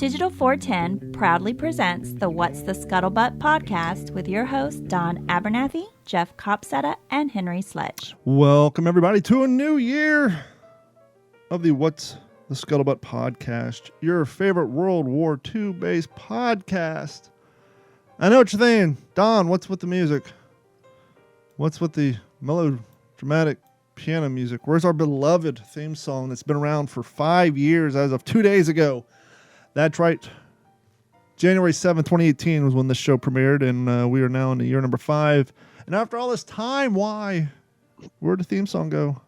Digital 410 proudly presents the What's the Scuttlebutt podcast with your hosts Don Abernathy, Jeff Copsetta, and Henry Sledge. Welcome, everybody, to a new year of the What's the Scuttlebutt podcast, your favorite World War II-based podcast. I know what you're saying. Don, what's with the music? What's with the melodramatic piano music? Where's our beloved theme song that's been around for 5 years as of 2 days ago? That's right. January 7th, 2018 was when this show premiered, and we are now in the year number 5. And after all this time, why? Where'd the theme song go?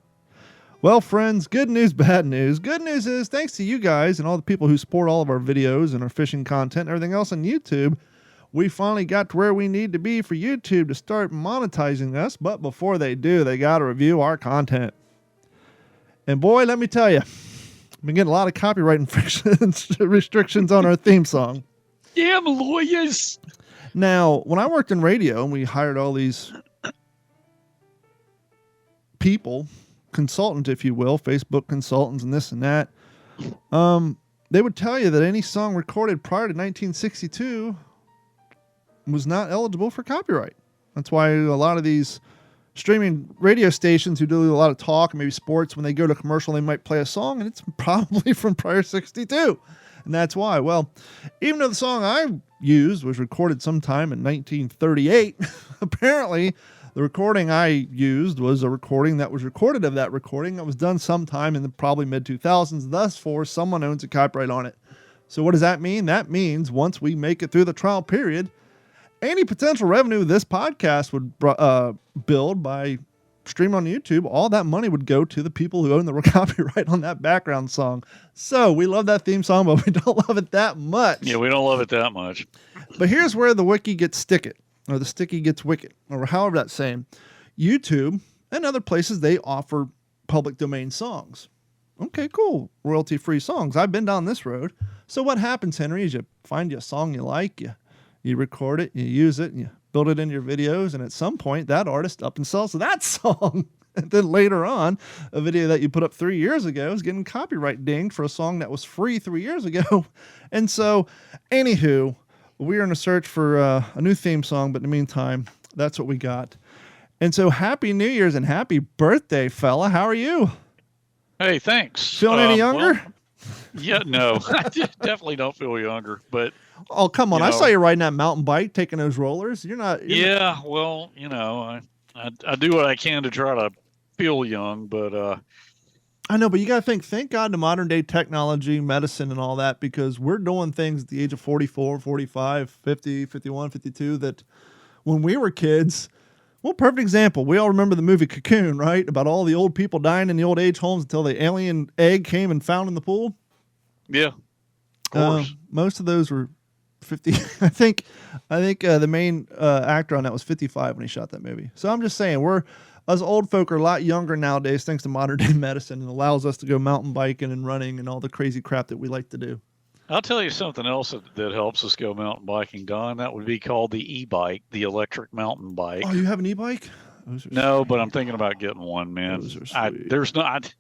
Well, friends, good news, bad news. Good news is, thanks to you guys and all the people who support all of our videos and our fishing content and everything else on YouTube, we finally got to where we need to be for YouTube to start monetizing us. But before they do, they got to review our content. And boy, let me tell you, we've been getting a lot of copyright restrictions on our theme song. Damn lawyers. Now, when I worked in radio and we hired all these people, consultants, if you will, Facebook consultants and this and that, they would tell you that any song recorded prior to 1962 was not eligible for copyright. That's why a lot of these streaming radio stations who do a lot of talk, maybe sports, when they go to commercial, they might play a song and it's probably from prior 62. And that's why. Well, even though the song I used was recorded sometime in 1938, apparently the recording I used was a recording that was recorded of that recording that was done sometime in the probably mid-2000s. Thus, someone owns a copyright on it. So what does that mean? That means once we make it through the trial period, any potential revenue this podcast would build by streaming on YouTube, all that money would go to the people who own the copyright on that background song. So we love that theme song, but we don't love it that much. Yeah, we don't love it that much. But here's where the wiki gets stickit, or the sticky gets wicked, or however that's saying. YouTube and other places, they offer public domain songs. Okay, cool. Royalty-free songs. I've been down this road. So what happens, Henry, is you find you a song you like, you record it, you use it, and you build it in your videos, and at some point, that artist up and sells that song. And then later on, a video that you put up 3 years ago is getting copyright dinged for a song that was free 3 years ago. And so, anywho, we're in a search for a new theme song, but in the meantime, that's what we got. And so, Happy New Year's and happy birthday, fella. How are you? Hey, thanks. Feeling any younger? Well, yeah, no. I definitely don't feel younger, but... Oh, come on. I saw you riding that mountain bike, taking those rollers. You're not... Well, I do what I can to try to feel young, but... I know, but you got to think, thank God to modern day technology, medicine, and all that, because we're doing things at the age of 44, 45, 50, 51, 52, that when we were kids... Well, perfect example. We all remember the movie Cocoon, right? About all the old people dying in the old age homes until the alien egg came and found in the pool. Yeah, of course. Most of those were 50. I think the main actor on that was 55 when he shot that movie. So I'm just saying, us old folk are a lot younger nowadays thanks to modern day medicine, and allows us to go mountain biking and running and all the crazy crap that we like to do. I'll tell you something else that helps us go mountain biking, Don. That would be called the e-bike, the electric mountain bike. Oh, you have an e-bike? No, but I'm thinking about getting one, man. Those are sweet.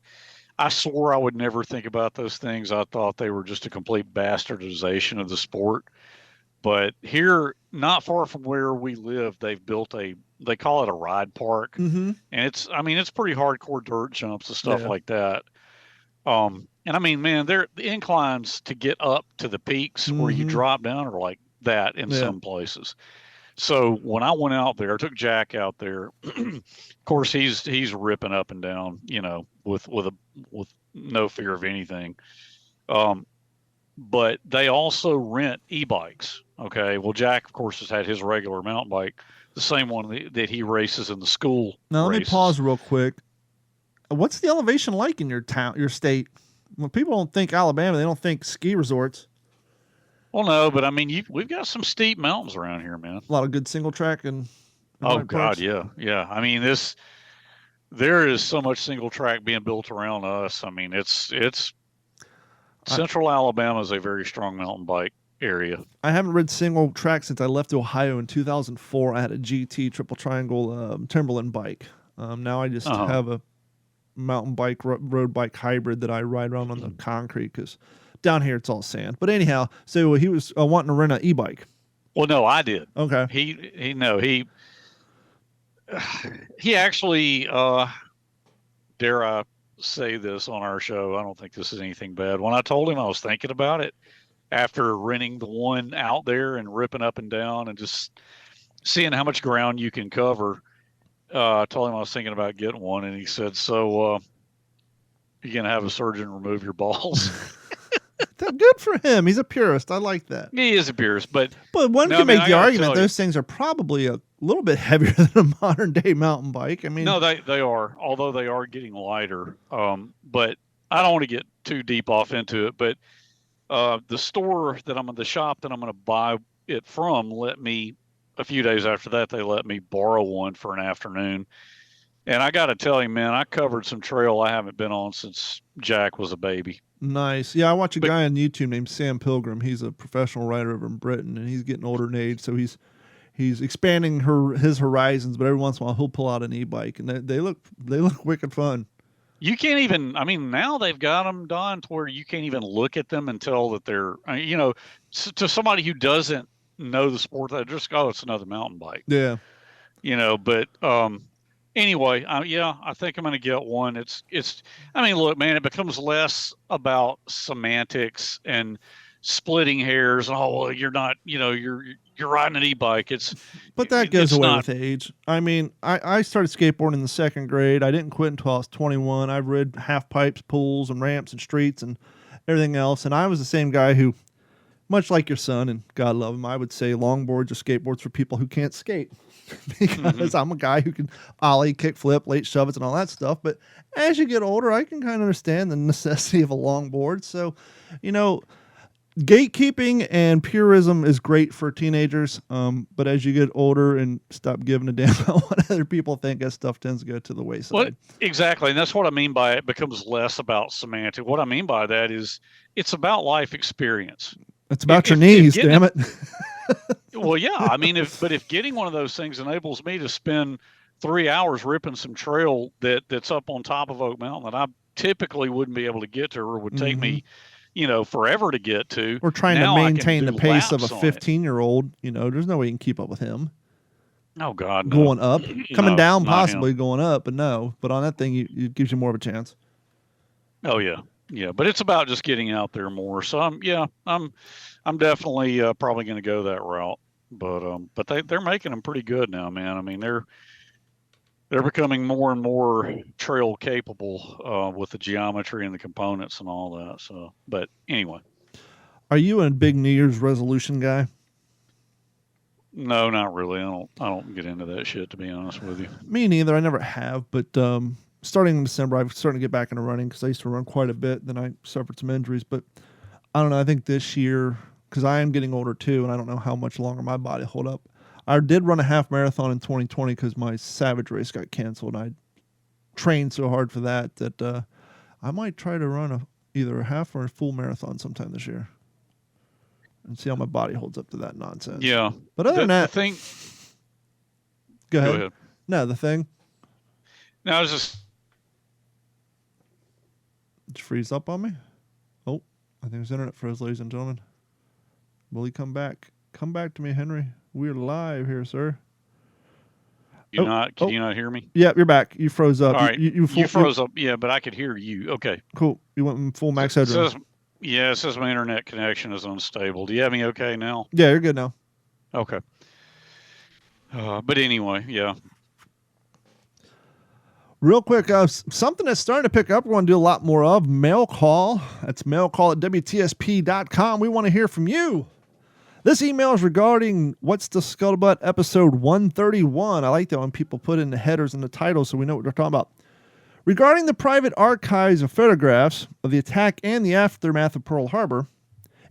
I swore I would never think about those things. I thought they were just a complete bastardization of the sport. But here, not far from where we live, they've built they call it a ride park. Mm-hmm. And it's pretty hardcore dirt jumps and stuff like that. And I mean, man, the inclines to get up to the peaks where you drop down are like that in some places. So when I went out there, I took Jack out there. Of course, he's ripping up and down, with no fear of anything. But they also rent e-bikes. Okay. Well, Jack, of course, has had his regular mountain bike, the same one that he races in the school. Now, let me pause real quick. What's the elevation like in your town, your state? When people don't think Alabama, they don't think ski resorts. Well, no, but I mean, we've got some steep mountains around here, man. A lot of good single track and oh God, yeah. I mean, there is so much single track being built around us. I mean, it's Central Alabama is a very strong mountain bike area. I haven't ridden single track since I left Ohio in 2004. I had a GT triple triangle Timberland bike. Now I just have a mountain bike, road bike hybrid that I ride around on the concrete because down here it's all sand. But anyhow, so he was wanting to rent an e-bike. Well, no, I did. Okay. He actually, dare I say this on our show, I don't think this is anything bad. When I told him I was thinking about it, after renting the one out there and ripping up and down and just seeing how much ground you can cover, I told him I was thinking about getting one, and he said, so you're going to have a surgeon remove your balls? Good for him. He's a purist. I like that. He is a purist, but one can make the argument those things are probably a little bit heavier than a modern day mountain bike. I mean, no, they are, although they are getting lighter. But I don't want to get too deep off into it, but the shop that I'm going to buy it from let me, a few days after that, they let me borrow one for an afternoon. And I got to tell you, man, I covered some trail I haven't been on since Jack was a baby. Nice. Yeah, I watch a guy on YouTube named Sam Pilgrim. He's a professional rider over in Britain, and he's getting older in age, so he's expanding his horizons. But every once in a while, he'll pull out an e-bike, and they look wicked fun. You can't even. I mean, now they've got them done to where you can't even look at them and tell that they're. To somebody who doesn't know the sport, they just go, it's another mountain bike. Yeah. But anyway, I think I'm going to get one. I mean, look, man, it becomes less about semantics and splitting hairs. Oh, well, you're not, you're riding an e-bike. But that goes away with age. I mean, I started skateboarding in the second grade. I didn't quit until I was 21. I rid half pipes, pools, and ramps and streets and everything else. And I was the same guy who, much like your son, and God love him, I would say longboards or skateboards for people who can't skate. Because I'm a guy who can ollie, kick flip, late shove it, and all that stuff. But as you get older, I can kind of understand the necessity of a longboard. So, gatekeeping and purism is great for teenagers. But as you get older and stop giving a damn about what other people think, that stuff tends to go to the wayside. Well, exactly. And that's what I mean by it becomes less about semantic. What I mean by that is it's about life experience. It's about your knees, damn it. Well, yeah. I mean, if getting one of those things enables me to spend 3 hours ripping some trail that's up on top of Oak Mountain that I typically wouldn't be able to get to, or would take me, forever to get to. Or trying to maintain the pace of a 15-year-old. There's no way you can keep up with him. Oh God, no. Going up, coming down, possibly going up, but no. But on that thing, it gives you more of a chance. Oh yeah. Yeah, but it's about just getting out there more. So I'm definitely probably going to go that route. But they're making them pretty good now, man. I mean, they're becoming more and more trail capable with the geometry and the components and all that. So, but anyway, are you a big New Year's resolution guy? No, not really. I don't get into that shit, to be honest with you. Me neither. I never have, but starting in December, I'm starting to get back into running because I used to run quite a bit. Then I suffered some injuries, but I don't know. I think this year, because I am getting older too, and I don't know how much longer my body will hold up. I did run a half marathon in 2020 because my Savage race got canceled. I trained so hard for that I might try to run either a half or a full marathon sometime this year and see how my body holds up to that nonsense. Yeah. But other than that, Go ahead. No, the thing. No, I was just. Did you freeze up on me? Oh, I think his internet froze, ladies and gentlemen. Will he come back? Come back to me, Henry. We're live here, sir. Can you not hear me? Yeah, you're back. You froze up. All right. You froze up. Yeah, but I could hear you. Okay. Cool. You went in full max headroom. It says my internet connection is unstable. Do you have me okay now? Yeah, you're good now. Okay. But anyway, yeah. Real quick, something that's starting to pick up, we're going to do a lot more of, mail call. That's mail call at wtsp.com. We want to hear from you. This email is regarding What's the Scuttlebutt episode 131. I like that when people put in the headers and the titles so we know what they're talking about. Regarding the private archives of photographs of the attack and the aftermath of Pearl Harbor,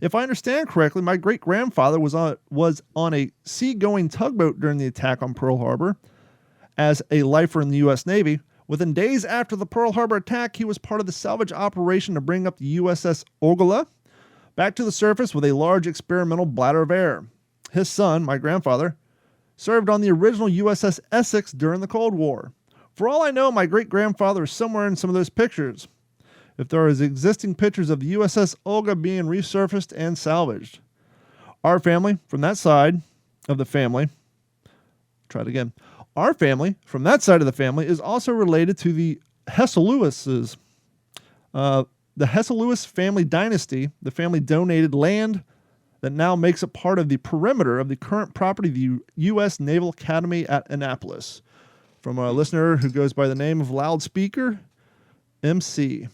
if I understand correctly, my great-grandfather was on a seagoing tugboat during the attack on Pearl Harbor as a lifer in the U.S. Navy. Within days after the Pearl Harbor attack, he was part of the salvage operation to bring up the USS Ogola back to the surface with a large experimental bladder of air. His son, my grandfather, served on the original USS Essex during the Cold War. For all I know, my great-grandfather is somewhere in some of those pictures. if there is existing pictures of the USS Olga being resurfaced and salvaged. Our family from that side of the family, Our family from that side of the family is also related to the Hesse-Lewises. The Hesse-Lewis family dynasty, the family donated land that now makes it part of the perimeter of the current property of the U.S. Naval Academy at Annapolis. From a listener who goes by the name of Loudspeaker MC.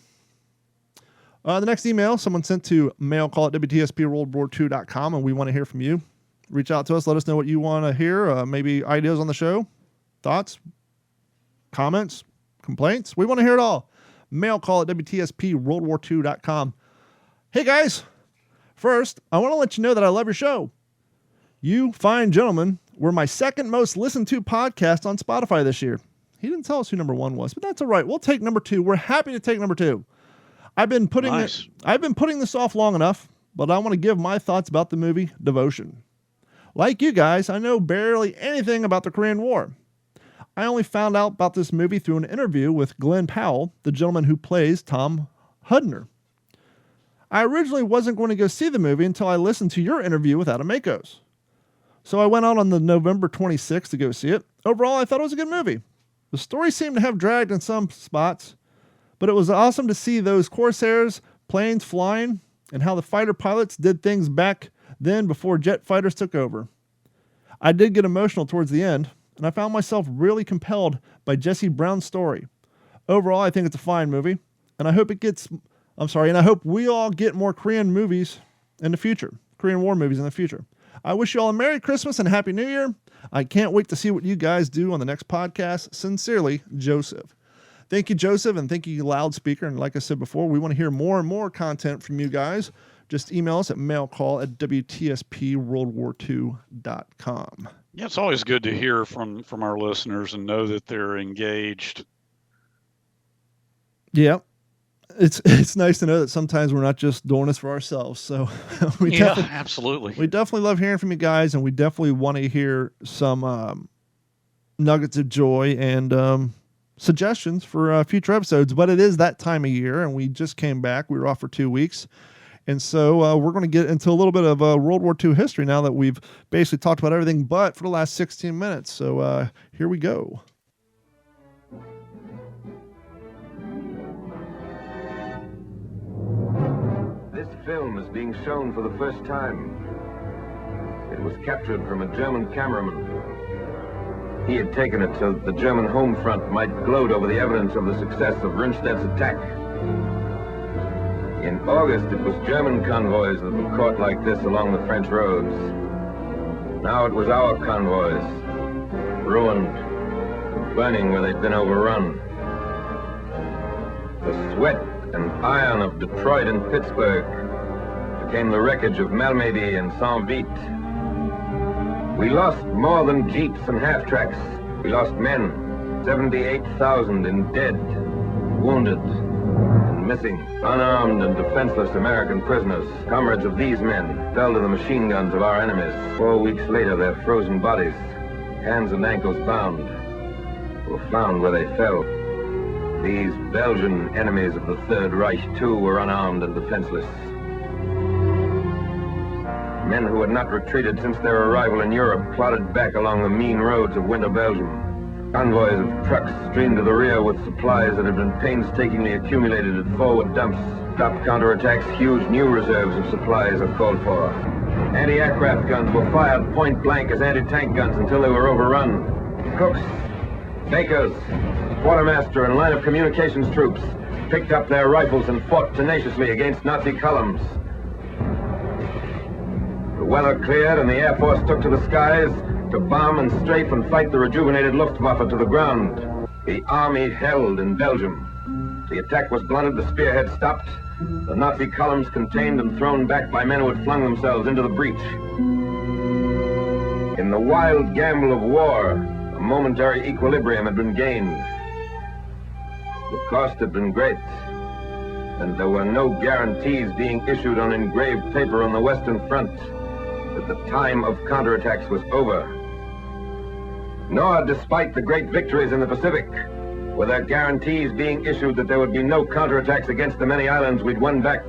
The next email, someone sent to mailcall@wtspwwii-ep-137.com, and we want to hear from you. Reach out to us. Let us know what you want to hear. Maybe ideas on the show, thoughts, comments, complaints. We want to hear it all. Mailcall@wtspwwii-ep-137.com. Hey, guys. First, I want to let you know that I love your show. You fine gentlemen were my second most listened to podcast on Spotify this year. He didn't tell us who number 1 was, but that's all right. We'll take number 2. We're happy to take number 2. I've been putting this off long enough, but I want to give my thoughts about the movie Devotion. Like you guys, I know barely anything about the Korean War. I only found out about this movie through an interview with Glenn Powell, the gentleman who plays Tom Hudner. I originally wasn't going to go see the movie until I listened to your interview with Adam Makos. So I went out on the November 26th to go see it. Overall, I thought it was a good movie. The story seemed to have dragged in some spots, but it was awesome to see those Corsairs, planes flying, and how the fighter pilots did things back then before jet fighters took over. I did get emotional towards the end, and I found myself really compelled by Jesse Brown's story. Overall, I think it's a fine movie, and I hope we all get more Korean movies in the future, Korean War movies in the future. I wish you all a Merry Christmas and Happy New Year. I can't wait to see what you guys do on the next podcast. Sincerely, Joseph. Thank you, Joseph, and thank you, Loudspeaker. And like I said before, we want to hear more and more content from you guys. Just email us at mailcall@wtspwwii-ep-137.com. Yeah, it's always good to hear from our listeners and know that they're engaged. Yeah. It's nice to know that sometimes we're not just doing this for ourselves. So absolutely. We definitely love hearing from you guys, and we definitely want to hear some nuggets of joy and suggestions for future episodes. But it is that time of year, and we just came back. We were off for 2 weeks. And so we're going to get into a little bit of World War II history now that we've basically talked about everything but for the last 16 minutes. So here we go. This film is being shown for the first time. It was captured from a German cameraman. He had taken it so that the German home front might gloat over the evidence of the success of Rundstedt's attack. In August, it was German convoys that were caught like this along the French roads. Now it was our convoys, ruined and burning where they'd been overrun. The sweat and iron of Detroit and Pittsburgh became the wreckage of Malmedy and Saint-Vite. We lost more than jeeps and half-tracks. We lost men, 78,000 in dead, wounded, and missing, unarmed and defenseless American prisoners. Comrades of these men fell to the machine guns of our enemies. 4 weeks later, their frozen bodies, hands and ankles bound, were found where they fell. These Belgian enemies of the Third Reich, too, were unarmed and defenseless. Men who had not retreated since their arrival in Europe plodded back along the mean roads of winter Belgium. Convoys of trucks streamed to the rear with supplies that had been painstakingly accumulated at forward dumps. Top counterattacks, huge new reserves of supplies are called for. Anti-aircraft guns were fired point blank as anti-tank guns until they were overrun. Cooks, bakers, quartermaster and line of communications troops picked up their rifles and fought tenaciously against Nazi columns. The weather cleared and the Air Force took to the skies to bomb and strafe and fight the rejuvenated Luftwaffe to the ground. The army held in Belgium. The attack was blunted, the spearhead stopped, the Nazi columns contained and thrown back by men who had flung themselves into the breach. In the wild gamble of war, a momentary equilibrium had been gained. The cost had been great, and there were no guarantees being issued on engraved paper on the Western Front that the time of counterattacks was over. Nor, despite the great victories in the Pacific, with our guarantees being issued that there would be no counterattacks against the many islands we'd won back.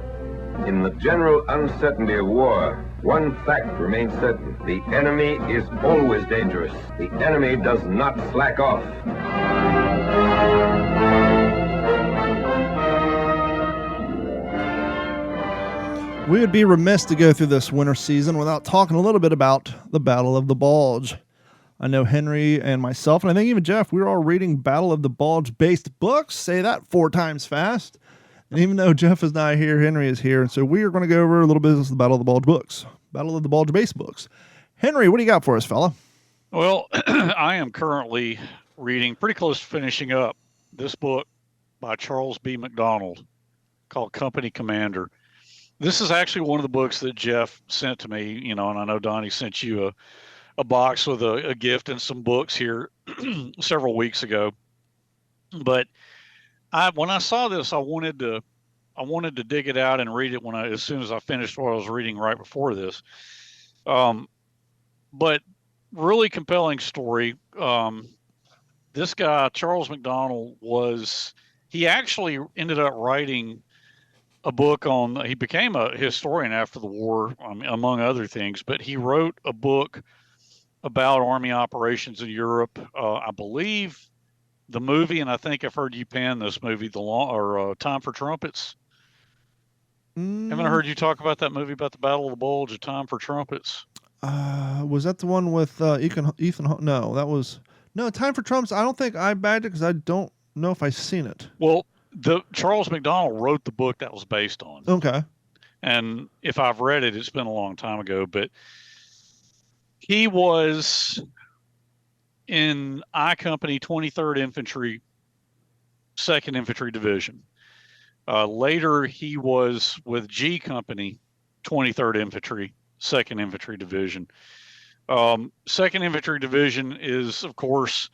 In the general uncertainty of war, one fact remains certain. The enemy is always dangerous. The enemy does not slack off. We would be remiss to go through this winter season without talking a little bit about the Battle of the Buldge. I know Henry and myself, and I think even Jeff, we were all reading Battle of the Buldge based books. Say that 4 times fast. And even though Jeff is not here, Henry is here. And so we are going to go over a little bit of the Battle of the Buldge books. Battle of the Buldge based books. Henry, what do you got for us, fella? Well, I am currently reading, pretty close to finishing up, this book by Charles B. McDonald called Company Commander. This is actually one of the books that Jeff sent to me, and I know Donnie sent you a box with a gift and some books here several weeks ago. But when I saw this, I wanted to dig it out and read it as soon as I finished what I was reading right before this. But really compelling story. This guy, Charles McDonald, he actually ended up writing a book he became a historian after the war, among other things, but he wrote a book about Army operations in Europe. I believe the movie, and I think I've heard you pan this movie, Time for Trumpets. Haven't I heard you talk about that movie about the Battle of the Bulge, Time for Trumpets? Was that the one with Ethan? No, that was Time for Trumpets. I don't think I bagged it because I don't know if I've seen it. Well, Charles McDonald wrote the book that was based on. Okay. And if I've read it, it's been a long time ago, but he was in I Company 23rd Infantry, 2nd Infantry Division. Later, he was with G Company, 23rd Infantry, 2nd Infantry Division. 2nd Infantry Division is, of course,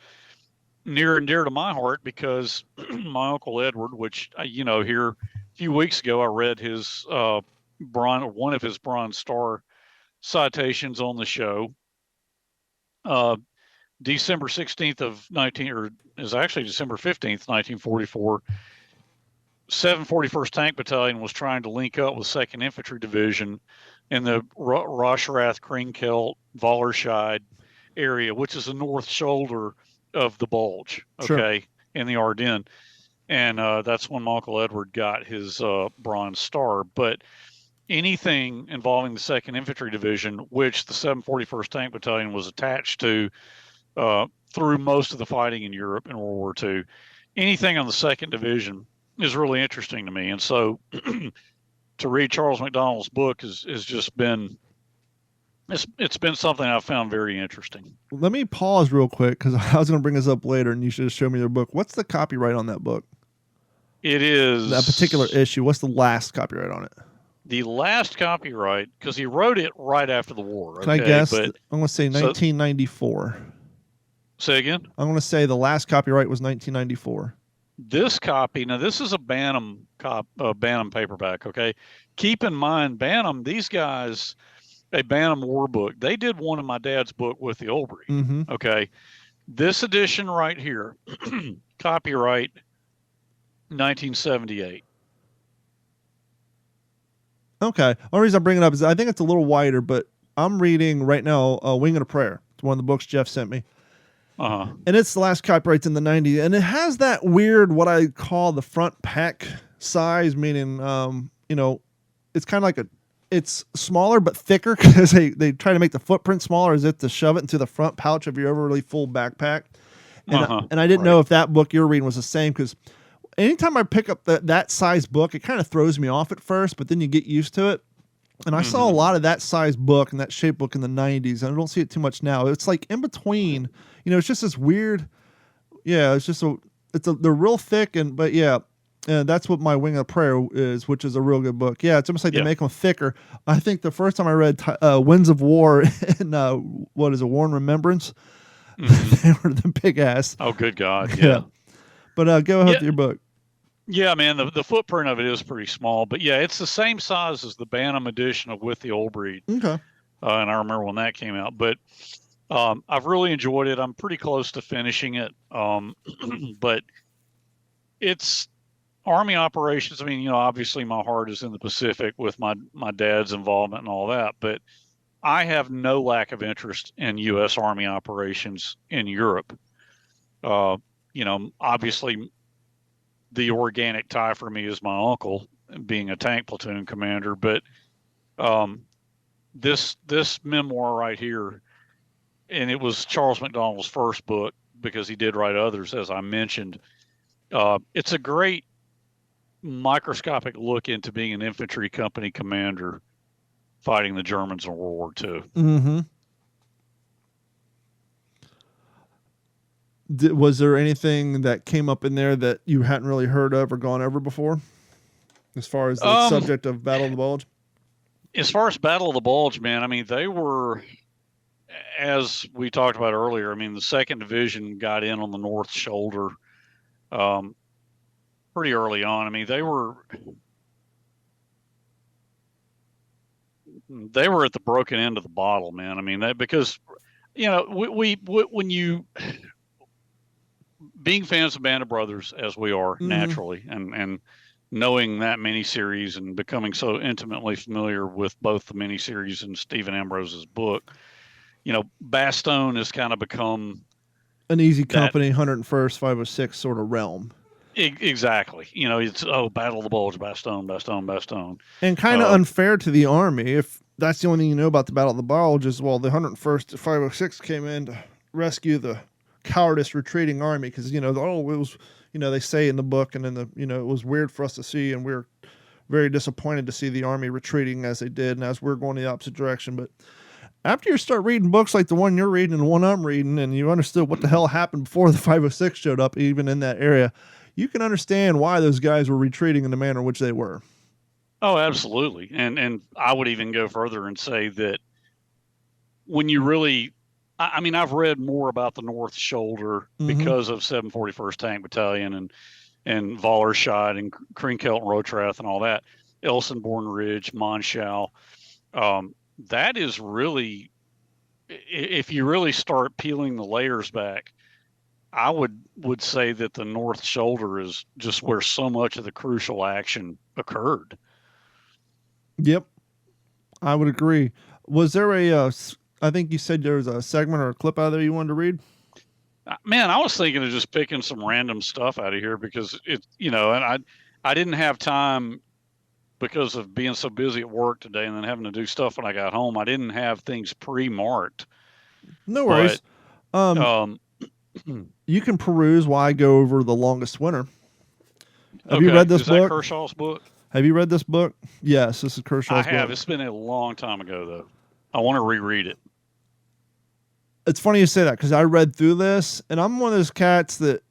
near and dear to my heart because my Uncle Edward, which, here a few weeks ago, I read one of his Bronze Star citations on the show. December 16th of December 15th, 1944, 741st Tank Battalion was trying to link up with 2nd Infantry Division in the Roshrath, Kringkelt, Wallerscheid area, which is the north shoulder of the Bulge, okay, sure, in the Ardennes. And that's when my Uncle Edward got his Bronze Star. But anything involving the 2nd Infantry Division, which the 741st Tank Battalion was attached to through most of the fighting in Europe in World War II, anything on the 2nd Division is really interesting to me. And so to read Charles McDonald's book has just been, it's been something I've found very interesting. Let me pause real quick because I was going to bring this up later and you should show me your book. What's the copyright on that book? It is that particular issue. What's the last copyright on it? The last copyright, because he wrote it right after the war. Can I guess? I'm going to say 1994. Say again? I'm going to say the last copyright was 1994. This copy, now this is a Bantam paperback, okay? Keep in mind, Bantam, these guys, a Bantam war book, they did one of my dad's book with the Olbrich, okay? This edition right here, copyright 1978. Okay. The only reason I bring it up is I think it's a little wider, but I'm reading right now Wing and a Prayer. It's one of the books Jeff sent me. Uh-huh. And it's the last copyrights in the 90s. And it has that weird, what I call the front pack size, meaning, it's kind of like it's smaller but thicker because they try to make the footprint smaller as if to shove it into the front pouch of your overly full backpack. And I didn't know if that book you're reading was the same because anytime I pick up that size book, it kind of throws me off at first, but then you get used to it. And I saw a lot of that size book and that shape book in the 90s, and I don't see it too much now. It's like in between, it's just this weird, they're real thick, but that's what my Wing of Prayer is, which is a real good book. Yeah, it's almost like they make them thicker. I think the first time I read Winds of War and War and Remembrance, they were the big ass. Oh, good God, yeah. But go ahead with your book. Yeah, man, the footprint of it is pretty small, but yeah, it's the same size as the Bantam edition of With the Old Breed. Okay. And I remember when that came out, but I've really enjoyed it. I'm pretty close to finishing it. But It's Army operations. I mean, obviously my heart is in the Pacific with my dad's involvement and all that, but I have no lack of interest in U.S. Army operations in Europe. Obviously the organic tie for me is my uncle being a tank platoon commander, but this memoir right here, and it was Charles McDonald's first book because he did write others, as I mentioned. It's a great microscopic look into being an infantry company commander fighting the Germans in World War II. Mm-hmm. Was there anything that came up in there that you hadn't really heard of or gone over before, as far as the subject of Battle of the Bulge? As far as Battle of the Bulge, man, I mean, they were, as we talked about earlier, I mean, the 2nd Division got in on the North Shoulder pretty early on. I mean, they were at the broken end of the bottle, man. I mean, because, when you, being fans of Band of Brothers, as we are naturally, and knowing that miniseries and becoming so intimately familiar with both the miniseries and Stephen Ambrose's book, Bastogne has kind of become an easy company, 101st, 506 sort of realm. Exactly. It's, Battle of the Bulge, Bastogne. And kind of unfair to the Army. If that's the only thing you know about the Battle of the Bulge is, well, the 101st 506 came in to rescue the cowardice retreating Army, because, it was, they say in the book and in the, it was weird for us to see, and we were very disappointed to see the Army retreating as they did and as we're going the opposite direction. But after you start reading books like the one you're reading and the one I'm reading, and you understood what the hell happened before the 506 showed up, even in that area, you can understand why those guys were retreating in the manner in which they were. Oh, absolutely. And I would even go further and say that when you really, I mean, I've read more about the North Shoulder because of 741st Tank Battalion and Wallerscheid and Krinkelt and Rotrath and all that, Elsenborn Ridge, Monschau. That is really, if you really start peeling the layers back, I would say that the North Shoulder is just where so much of the crucial action occurred. Yep, I would agree. Was there I think you said there was a segment or a clip out there you wanted to read? Man, I was thinking of just picking some random stuff out of here because and I didn't have time because of being so busy at work today and then having to do stuff when I got home. I didn't have things pre-marked. No worries. But, you can peruse while I go over The Longest Winter. Have you read this book? Is that Kershaw's book? Have you read this book? Yes, this is Kershaw's book. I have. It's been a long time ago, though. I want to reread it. It's funny you say that because I read through this, and I'm one of those cats that,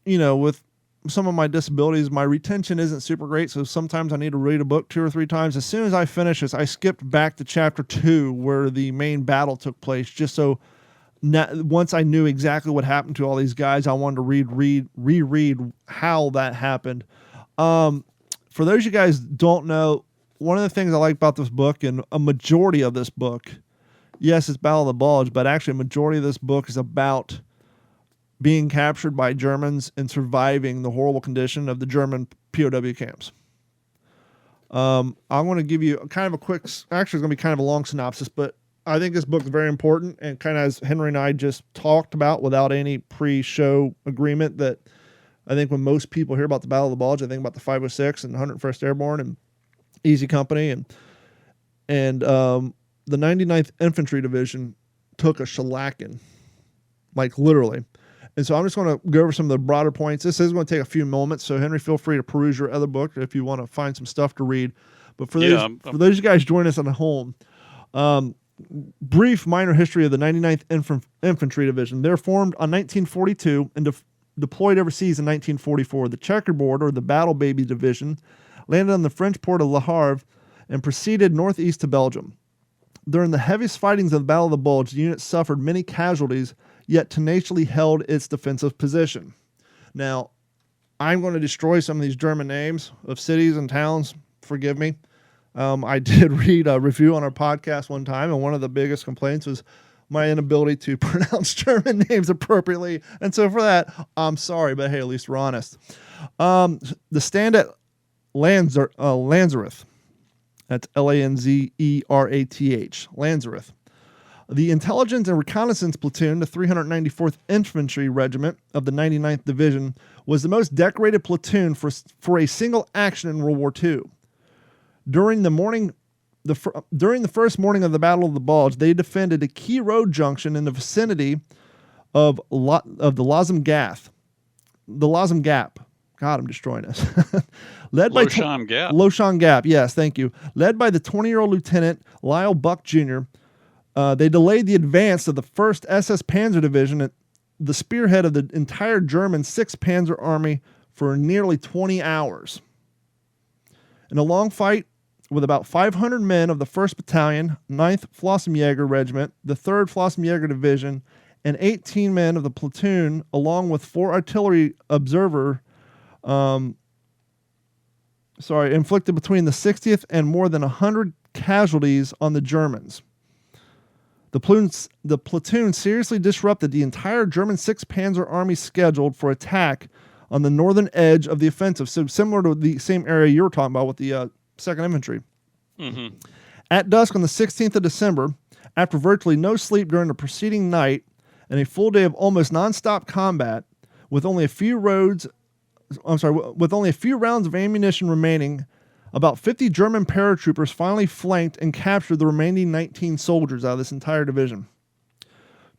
with some of my disabilities, my retention isn't super great, so sometimes I need to read a book 2 or 3 times. As soon as I finish this, I skipped back to chapter 2 where the main battle took place, just so once I knew exactly what happened to all these guys, I wanted to reread how that happened. For those of you guys don't know, one of the things I like about this book, and a majority of this book, yes, it's Battle of the Bulge, but actually a majority of this book is about being captured by Germans and surviving the horrible condition of the German POW camps. I'm going to give you kind of a quick, actually it's going to be kind of a long synopsis, but I think this book is very important, and kind of as Henry and I just talked about without any pre-show agreement, that I think when most people hear about the Battle of the Bulge, I think about the 506 and 101st Airborne and Easy Company, and the 99th Infantry Division took a shellacking, like literally. And so I'm just going to go over some of the broader points. This is going to take a few moments, so Henry, feel free to peruse your other book if you want to find some stuff to read. But for those of you guys joining us at home, brief minor history of the 99th Infantry Division. They're formed on 1942 and deployed overseas in 1944. The Checkerboard, or the Battle Baby Division, landed on the French port of Le Havre and proceeded northeast to Belgium. During the heaviest fightings of the Battle of the Bulge, the unit suffered many casualties, yet tenaciously held its defensive position. Now, I'm going to destroy some of these German names of cities and towns. Forgive me. I did read a review on our podcast one time, and one of the biggest complaints was my inability to pronounce German names appropriately. And so for that, I'm sorry, but hey, at least we're honest. The stand at Lanzereth. That's Lanzerath. Lanzereth. The Intelligence and Reconnaissance Platoon, the 394th Infantry Regiment of the 99th Division, was the most decorated platoon for a single action in World War II. During the first morning of the Battle of the Bulge, they defended a key road junction in the vicinity of the Losum Gap. God, I'm destroying us. Loshan Gap, yes, thank you. Led by the 20-year-old Lieutenant Lyle Buck Jr., they delayed the advance of the 1st SS Panzer Division at the spearhead of the entire German 6th Panzer Army for nearly 20 hours. In a long fight with about 500 men of the 1st Battalion, 9th Flossenjäger Regiment, the 3rd Flossenjäger Division, and 18 men of the platoon, along with 4 artillery inflicted between the 60th and more than 100 casualties on the Germans. The platoon seriously disrupted the entire German 6th Panzer Army scheduled for attack on the northern edge of the offensive, so similar to the same area you were talking about with the 2nd Infantry. Mm-hmm. At dusk on the 16th of December, after virtually no sleep during the preceding night and a full day of almost nonstop combat, with only a few rounds of ammunition remaining, about 50 German paratroopers finally flanked and captured the remaining 19 soldiers out of this entire division.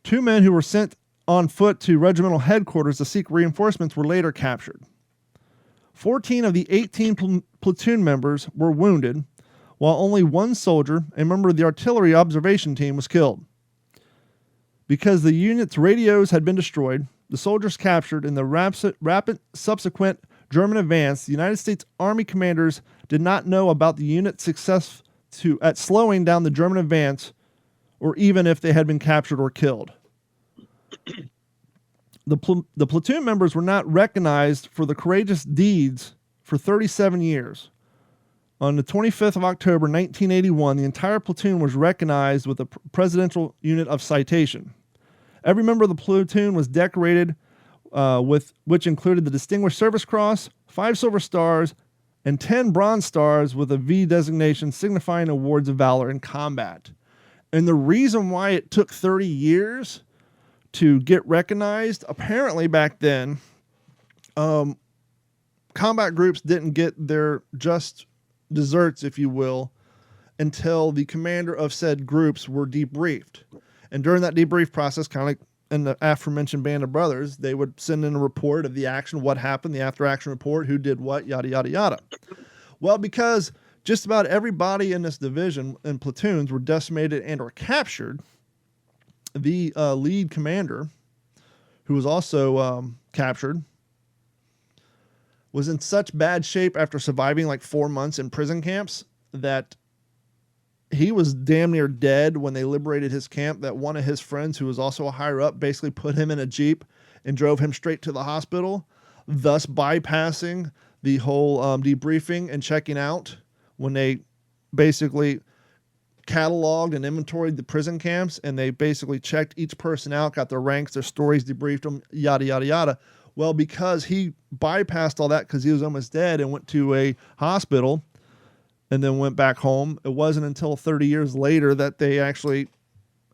2 men who were sent on foot to regimental headquarters to seek reinforcements were later captured. 14 of the 18 platoon members were wounded, while only 1 soldier, a member of the artillery observation team, was killed. Because the unit's radios had been destroyed, the soldiers captured in the rapid subsequent German advance, the United States Army commanders did not know about the unit's success at slowing down the German advance, or even if they had been captured or killed. The platoon members were not recognized for the courageous deeds for 37 years. On the 25th of October, 1981, the entire platoon was recognized with a Presidential Unit of Citation. Every member of the platoon was decorated which included the Distinguished Service Cross, 5 Silver Stars, and 10 Bronze Stars with a V designation signifying awards of valor in combat. And the reason why it took 30 years to get recognized, apparently back then, combat groups didn't get their just desserts, if you will, until the commander of said groups were debriefed. And during that debrief process, kind of like in the aforementioned Band of Brothers, they would send in a report of the action, what happened, the after-action report, who did what, yada, yada, yada. Well, because just about everybody in this division and platoons were decimated and or captured, the lead commander, who was also captured, was in such bad shape after surviving like 4 months in prison camps that he was damn near dead when they liberated his camp, that one of his friends, who was also a higher up, basically put him in a Jeep and drove him straight to the hospital, thus bypassing the whole debriefing and checking out when they basically cataloged and inventoried the prison camps, and they basically checked each person out, got their ranks, their stories, debriefed them, yada, yada, yada. Well, because he bypassed all that because he was almost dead and went to a hospital and then went back home, it wasn't until 30 years later that they actually,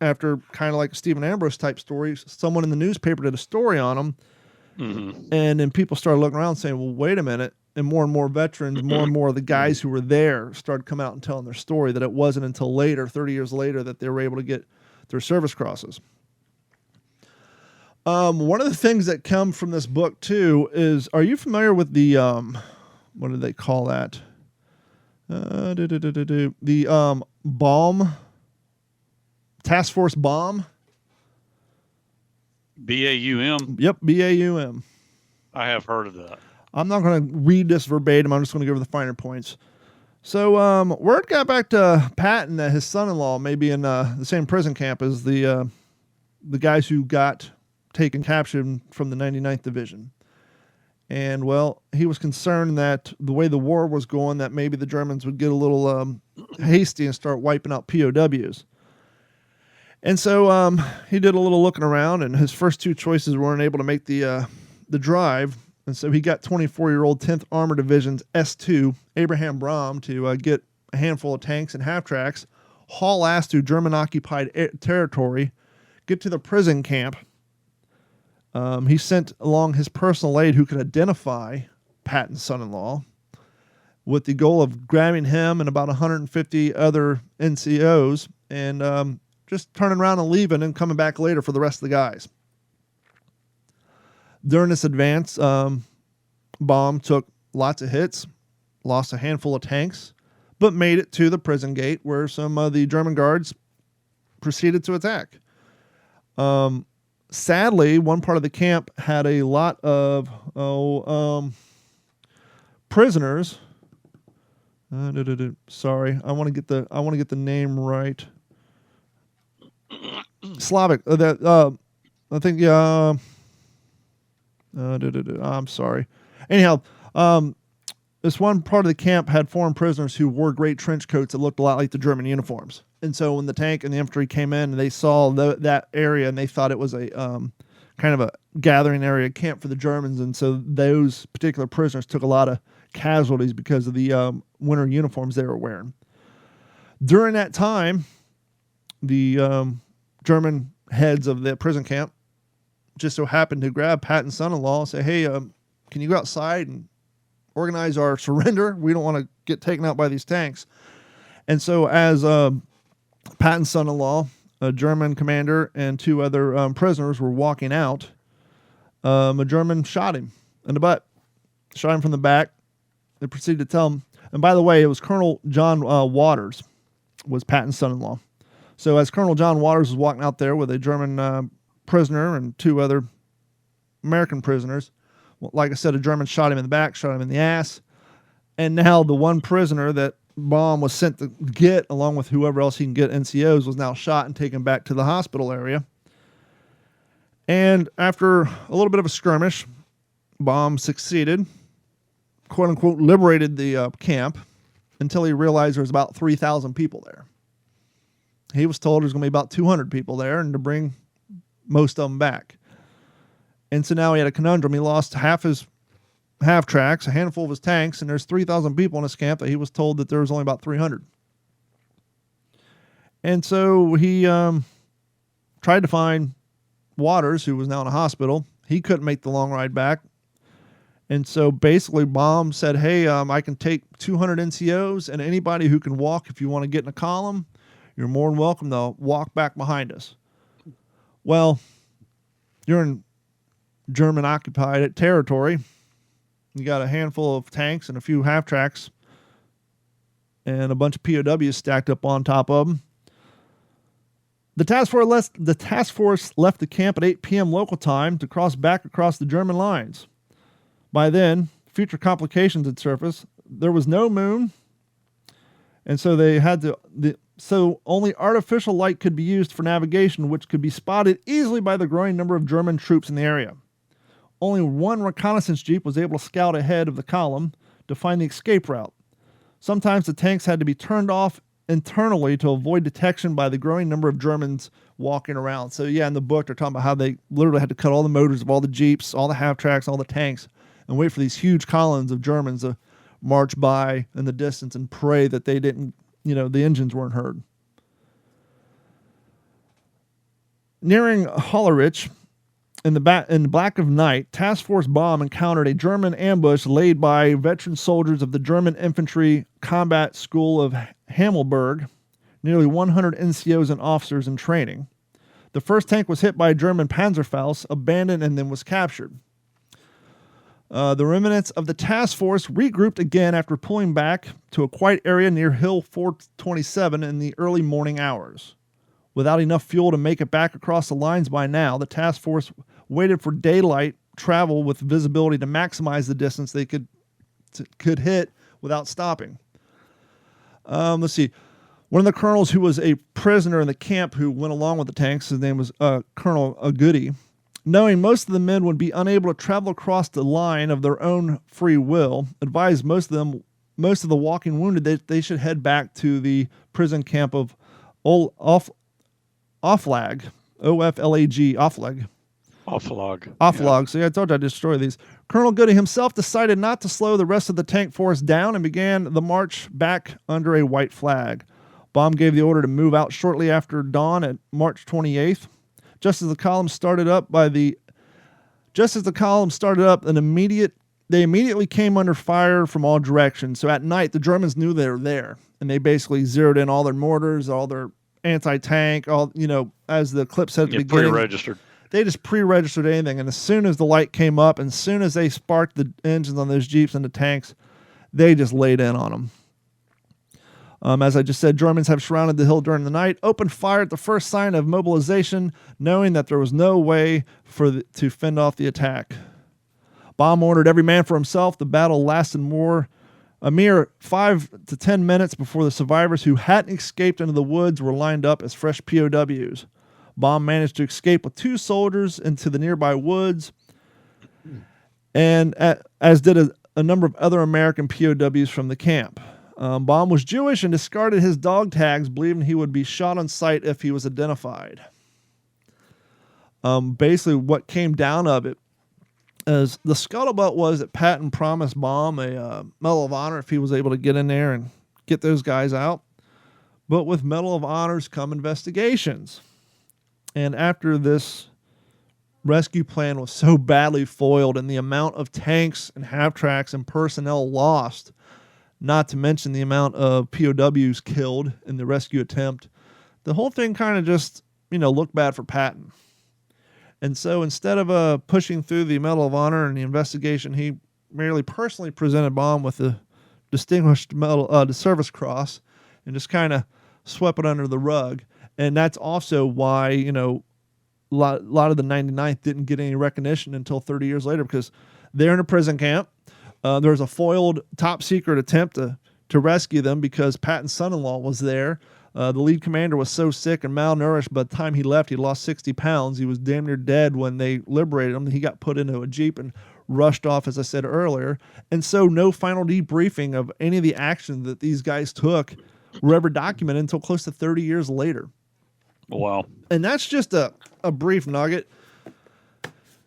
after kind of like a Stephen Ambrose type story, someone in the newspaper did a story on him. Mm-hmm. And then people started looking around saying, well, wait a minute. And more veterans, more and more of the guys who were there started coming out and telling their story, that it wasn't until later, 30 years later, that they were able to get their service crosses. One of the things that come from this book, too, is, are you familiar with the, what do they call that? The bomb, Task Force Bomb? BAUM? Yep, BAUM. I have heard of that. I'm not going to read this verbatim. I'm just going to give her the finer points. So word got back to Patton that his son-in-law may be in the same prison camp as the guys who got taken captured from the 99th Division. And, well, he was concerned that the way the war was going, that maybe the Germans would get a little hasty and start wiping out POWs. And so he did a little looking around, and his first two choices weren't able to make the drive. And so he got 24-year-old 10th Armored Division's S2, Abraham Brom, to get a handful of tanks and half-tracks, haul ass to German-occupied territory, get to the prison camp. He sent along his personal aide who could identify Patton's son-in-law with the goal of grabbing him and about 150 other NCOs and just turning around and leaving and coming back later for the rest of the guys. During this advance, Baum took lots of hits, lost a handful of tanks, but made it to the prison gate where some of the German guards proceeded to attack. Sadly, one part of the camp had a lot of prisoners. Sorry, I want to get the name right. Slavic. I think yeah. I'm sorry. Anyhow, this one part of the camp had foreign prisoners who wore great trench coats that looked a lot like the German uniforms. And so when the tank and the infantry came in, and they saw that area, and they thought it was a kind of a gathering area camp for the Germans. And so those particular prisoners took a lot of casualties because of the winter uniforms they were wearing. During that time, the German heads of the prison camp just so happened to grab Patton's son-in-law and say, hey, can you go outside and organize our surrender? We don't want to get taken out by these tanks. And so as Patton's son-in-law, a German commander, and two other prisoners were walking out, a German shot him in the butt. Shot him from the back. They proceeded to tell him, and by the way, it was Colonel John Waters was Patton's son-in-law. So as Colonel John Waters was walking out there with a German prisoner and two other American prisoners, well, like I said, a German shot him in the back, shot him in the ass, and now the one prisoner that Baum was sent to get, along with whoever else he can get NCOs, was now shot and taken back to the hospital area. And after a little bit of a skirmish, Baum succeeded, quote-unquote, liberated the camp until he realized there was about 3,000 people there. He was told there's going to be about 200 people there and to bring most of them back. And so now he had a conundrum. He lost half his half-tracks, a handful of his tanks, and there's 3,000 people in his camp that he was told that there was only about 300. And so he tried to find Waters, who was now in a hospital. He couldn't make the long ride back. And so basically Baum said, hey, I can take 200 NCOs, and anybody who can walk, if you want to get in a column, you're more than welcome to walk back behind us. Well, you're in German-occupied territory. You got a handful of tanks and a few half-tracks and a bunch of POWs stacked up on top of them. The task force left the camp at 8 p.m. local time to cross back across the German lines. By then, future complications had surfaced. There was no moon, and so they had to... So only artificial light could be used for navigation, which could be spotted easily by the growing number of German troops in the area. Only one reconnaissance jeep was able to scout ahead of the column to find the escape route. Sometimes the tanks had to be turned off internally to avoid detection by the growing number of Germans walking around. So yeah, in the book, they're talking about how they literally had to cut all the motors of all the jeeps, all the half-tracks, all the tanks, and wait for these huge columns of Germans to march by in the distance and pray that they didn't, the engines weren't heard. Nearing Hollerich, in the black of night, Task Force Baum encountered a German ambush laid by veteran soldiers of the German Infantry Combat School of Hammelburg, nearly 100 NCOs and officers in training. The first tank was hit by a German Panzerfaust, abandoned, and then was captured. The remnants of the task force regrouped again after pulling back to a quiet area near Hill 427 in the early morning hours. Without enough fuel to make it back across the lines by now, the task force waited for daylight travel with visibility to maximize the distance they could hit without stopping. Let's see. One of the colonels who was a prisoner in the camp who went along with the tanks, his name was Colonel Goody, knowing most of the men would be unable to travel across the line of their own free will, advised most of the walking wounded that they should head back to the prison camp of Oflag, O-F-L-A-G, Oflag. Offlog. See, I told you I'd destroy these. Colonel Goody himself decided not to slow the rest of the tank force down and began the march back under a white flag. Baum gave the order to move out shortly after dawn at March 28th. Just as the column started up, they immediately came under fire from all directions. So at night, the Germans knew they were there, and they basically zeroed in all their mortars, all their anti-tank, as the clip said at the beginning. Pre-registered. They just pre-registered anything, and as soon as the light came up, and as soon as they sparked the engines on those Jeeps and the tanks, they just laid in on them. As I just said, Germans have surrounded the hill during the night, opened fire at the first sign of mobilization, knowing that there was no way to fend off the attack. Baum ordered every man for himself. The battle lasted a mere 5 to 10 minutes before the survivors who hadn't escaped into the woods were lined up as fresh POWs. Baum managed to escape with 2 soldiers into the nearby woods, and as did a number of other American POWs from the camp. Baum was Jewish and discarded his dog tags, believing he would be shot on sight if he was identified. Basically, what came down of it is the scuttlebutt was that Patton promised Baum a Medal of Honor if he was able to get in there and get those guys out. But with Medal of Honors come investigations. And after this rescue plan was so badly foiled and the amount of tanks and half-tracks and personnel lost, not to mention the amount of POWs killed in the rescue attempt, the whole thing kind of just, looked bad for Patton. And so instead of pushing through the Medal of Honor and the investigation, he merely personally presented Baum with the Distinguished Medal, the Service Cross, and just kind of swept it under the rug. And that's also why, a lot of the 99th didn't get any recognition until 30 years later, because they're in a prison camp. There was a foiled top-secret attempt to rescue them because Patton's son-in-law was there. The lead commander was so sick and malnourished by the time he left, he lost 60 pounds. He was damn near dead when they liberated him. He got put into a Jeep and rushed off, as I said earlier. And so no final debriefing of any of the action that these guys took were ever documented until close to 30 years later. Wow. And that's just a brief nugget.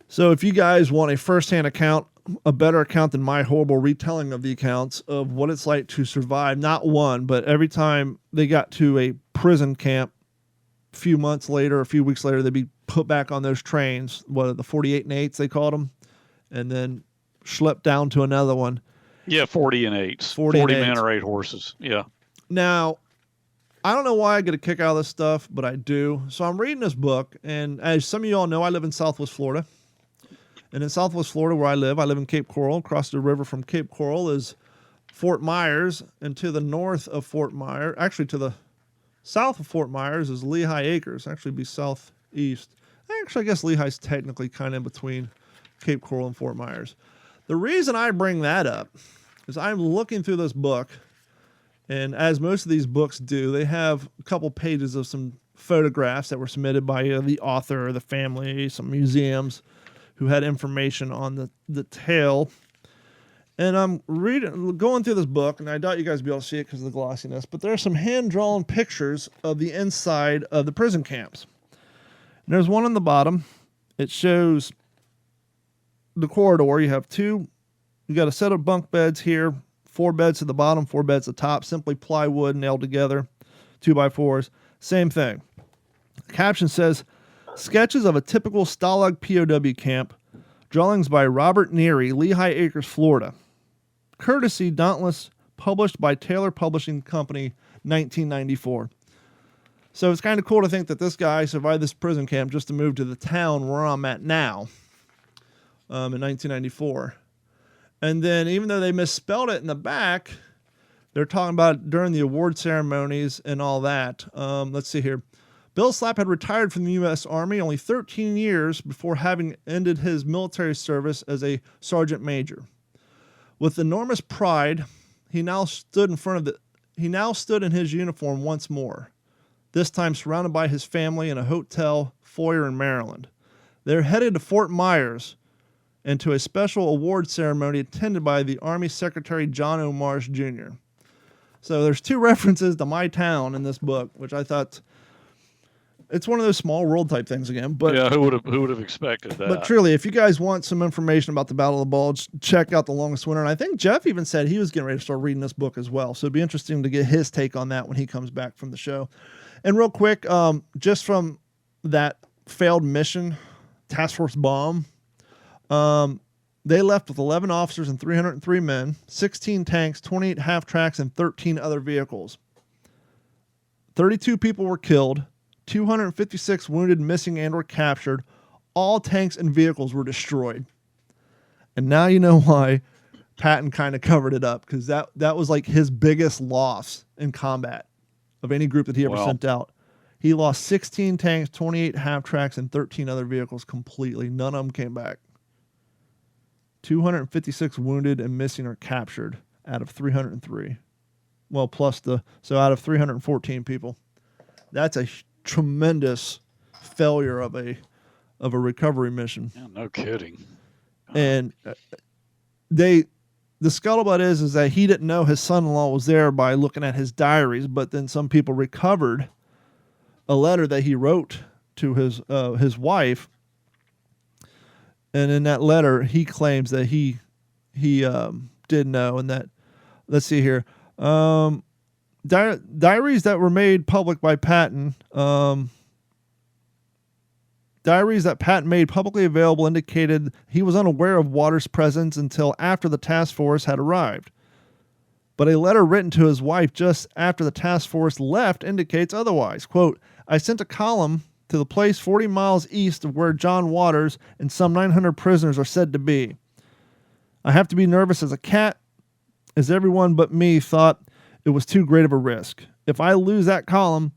So if you guys want a firsthand account, a better account than my horrible retelling of the accounts of what it's like to survive, not one, but every time they got to a prison camp, a few months later, a few weeks later, they'd be put back on those trains, the 48 and 8s they called them, and then schlepped down to another one. Yeah, 40 and 8s. 40 men or 8 horses. Yeah. Now, I don't know why I get a kick out of this stuff, but I do. So I'm reading this book, and as some of you all know, I live in Southwest Florida. And in Southwest Florida, where I live in Cape Coral. Across the river from Cape Coral is Fort Myers, and to the north of Fort Myers, actually to the south of Fort Myers, is Lehigh Acres. Actually, be southeast. Actually, I guess Lehigh's technically kind of in between Cape Coral and Fort Myers. The reason I bring that up is I'm looking through this book, and as most of these books do, they have a couple pages of some photographs that were submitted by the author, the family, some museums who had information on the tale. And I'm going through this book, and I doubt you guys will be able to see it because of the glossiness, but there are some hand-drawn pictures of the inside of the prison camps. And there's one on the bottom. It shows the corridor. You got a set of bunk beds here, 4 beds at the bottom, 4 beds at the top, simply plywood nailed together, 2x4s. Same thing. The caption says, "Sketches of a typical Stalag POW camp, drawings by Robert Neary, Lehigh Acres, Florida. Courtesy Dauntless, published by Taylor Publishing Company, 1994. So it's kind of cool to think that this guy survived this prison camp just to move to the town where I'm at now in 1994. And then even though they misspelled it in the back, they're talking about it during the award ceremonies and all that. Let's see here. Bill Slapp had retired from the U.S. Army only 13 years before having ended his military service as a sergeant major. With enormous pride, he now stood in his uniform once more, this time surrounded by his family in a hotel foyer in Maryland. They're headed to Fort Myers and to a special award ceremony attended by the Army Secretary John O. Marsh, Jr. So there's 2 references to my town in this book, which I thought It's one of those small world type things again. But yeah, who would have expected that? But truly, if you guys want some information about the Battle of the Bulge, check out The Longest Winter. And I think Jeff even said he was getting ready to start reading this book as well. So it'd be interesting to get his take on that when he comes back from the show. And real quick, just from that failed mission, Task Force Bomb, they left with 11 officers and 303 men, 16 tanks, 28 half-tracks, and 13 other vehicles. 32 people were killed, 256 wounded, missing, and were captured. All tanks and vehicles were destroyed. And now you know why Patton kind of covered it up, because that was like his biggest loss in combat of any group that he ever sent out. He lost 16 tanks, 28 half-tracks, and 13 other vehicles completely. None of them came back. 256 wounded and missing or captured out of 303. Well, so out of 314 people. That's a tremendous failure of a recovery mission. Yeah, no kidding. And the scuttlebutt is that he didn't know his son-in-law was there by looking at his diaries, but then some people recovered a letter that he wrote to his wife, and in that letter he claims that he did know, and that, let's see here, diaries that were made public by Patton, diaries that Patton made publicly available indicated he was unaware of Waters' presence until after the task force had arrived. But a letter written to his wife just after the task force left indicates otherwise. Quote, I sent a column to the place 40 miles east of where John Waters and some 900 prisoners are said to be. I have to be nervous as a cat, as everyone but me thought it was too great of a risk. If I lose that column,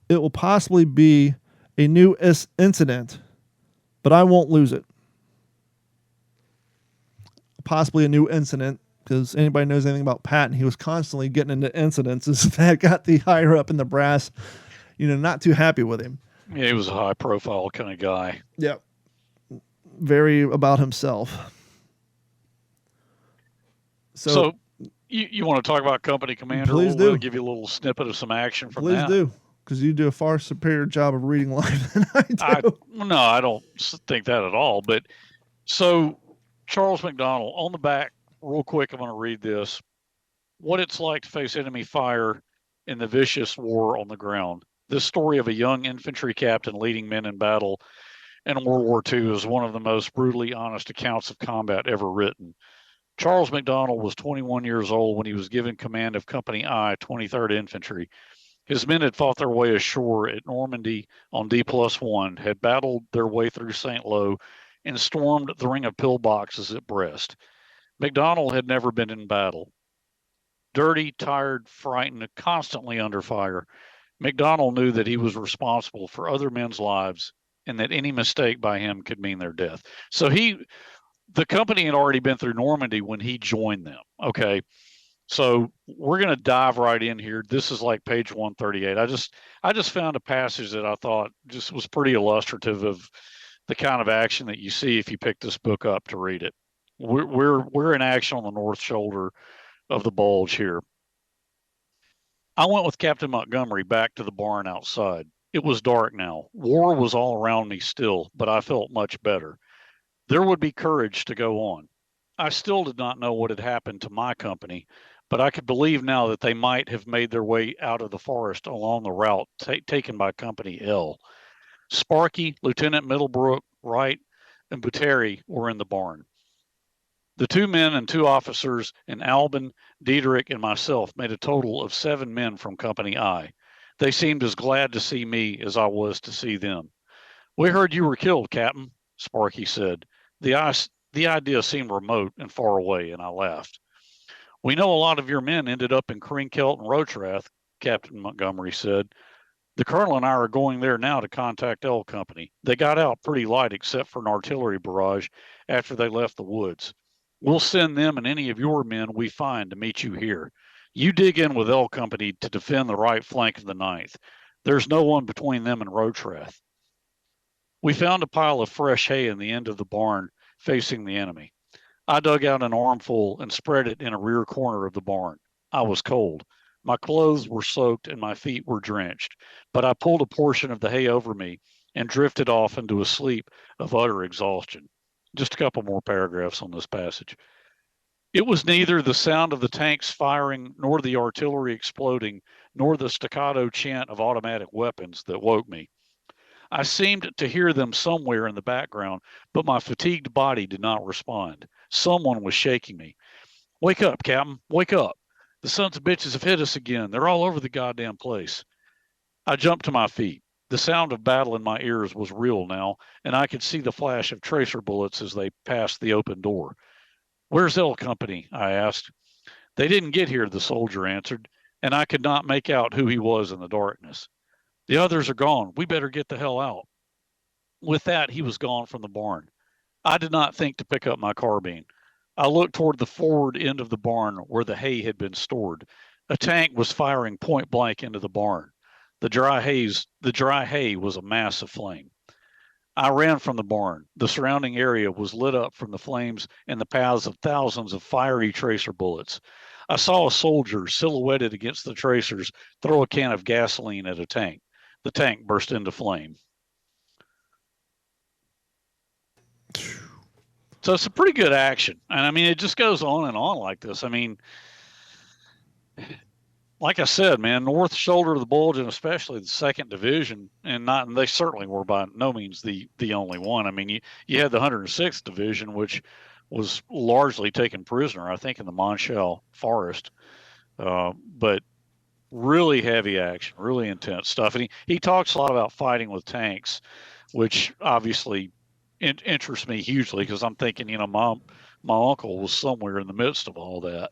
it will possibly be a new incident, but I won't lose it. Possibly a new incident, because anybody knows anything about Patton, he was constantly getting into incidences that got the higher up in the brass, not too happy with him. Yeah, he was a high profile kind of guy. Yep. Very about himself. So you want to talk about company commander? Please do. We'll give you a little snippet of some action from that. Please do, because you do a far superior job of reading live than I do. No, I don't think that at all. But so Charles McDonnell, on the back, real quick, I'm going to read this. What it's like to face enemy fire in the vicious war on the ground. This story of a young infantry captain leading men in battle in World War II is one of the most brutally honest accounts of combat ever written. Charles McDonnell was 21 years old when he was given command of Company I, 23rd Infantry. His men had fought their way ashore at Normandy on D+1, had battled their way through St. Lo, and stormed the ring of pillboxes at Brest. McDonnell had never been in battle. Dirty, tired, frightened, constantly under fire, McDonnell knew that he was responsible for other men's lives and that any mistake by him could mean their death. So the company had already been through Normandy when he joined them. Okay. So we're going to dive right in here. This is like page 138. I just found a passage that I thought just was pretty illustrative of the kind of action that you see if you pick this book up to read it. We're in action on the north shoulder of the Bulge here. I went with Captain Montgomery back to the barn outside. It was dark now. War was all around me still, but I felt much better. There would be courage to go on. I still did not know what had happened to my company, but I could believe now that they might have made their way out of the forest along the route taken by Company L. Sparky, Lieutenant Middlebrook, Wright, and Buteri were in the barn. The 2 men and 2 officers, and Albin, Diederik, and myself made a total of 7 men from Company I. They seemed as glad to see me as I was to see them. We heard you were killed, Captain, Sparky said. The idea seemed remote and far away, and I laughed. We know a lot of your men ended up in Krinkelt and Rotrath, Captain Montgomery said. The colonel and I are going there now to contact L Company. They got out pretty light except for an artillery barrage after they left the woods. We'll send them and any of your men we find to meet you here. You dig in with L Company to defend the right flank of the 9th. There's no one between them and Rotrath. We found a pile of fresh hay in the end of the barn facing the enemy. I dug out an armful and spread it in a rear corner of the barn. I was cold. My clothes were soaked and my feet were drenched, but I pulled a portion of the hay over me and drifted off into a sleep of utter exhaustion. Just a couple more paragraphs on this passage. It was neither the sound of the tanks firing, nor the artillery exploding, nor the staccato chant of automatic weapons that woke me. I seemed to hear them somewhere in the background, but my fatigued body did not respond. Someone was shaking me. Wake up, Captain. Wake up. The sons of bitches have hit us again. They're all over the goddamn place. I jumped to my feet. The sound of battle in my ears was real now, and I could see the flash of tracer bullets as they passed the open door. Where's L Company? I asked. They didn't get here, the soldier answered, and I could not make out who he was in the darkness. The others are gone. We better get the hell out. With that, he was gone from the barn. I did not think to pick up my carbine. I looked toward the forward end of the barn where the hay had been stored. A tank was firing point blank into the barn. The dry hay was a mass of flame. I ran from the barn. The surrounding area was lit up from the flames and the paths of thousands of fiery tracer bullets. I saw a soldier silhouetted against the tracers throw a can of gasoline at a tank. The tank burst into flame. So it's a pretty good action. And I mean, it just goes on and on like this. I mean, like I said, man, North Shoulder of the Bulge, and especially the 2nd Division, and they certainly were by no means the only one. I mean, you had the 106th Division, which was largely taken prisoner, I think, in the Monshell Forest. But really heavy action, really intense stuff. And he talks a lot about fighting with tanks, which obviously interests me hugely because I'm thinking, my uncle was somewhere in the midst of all that.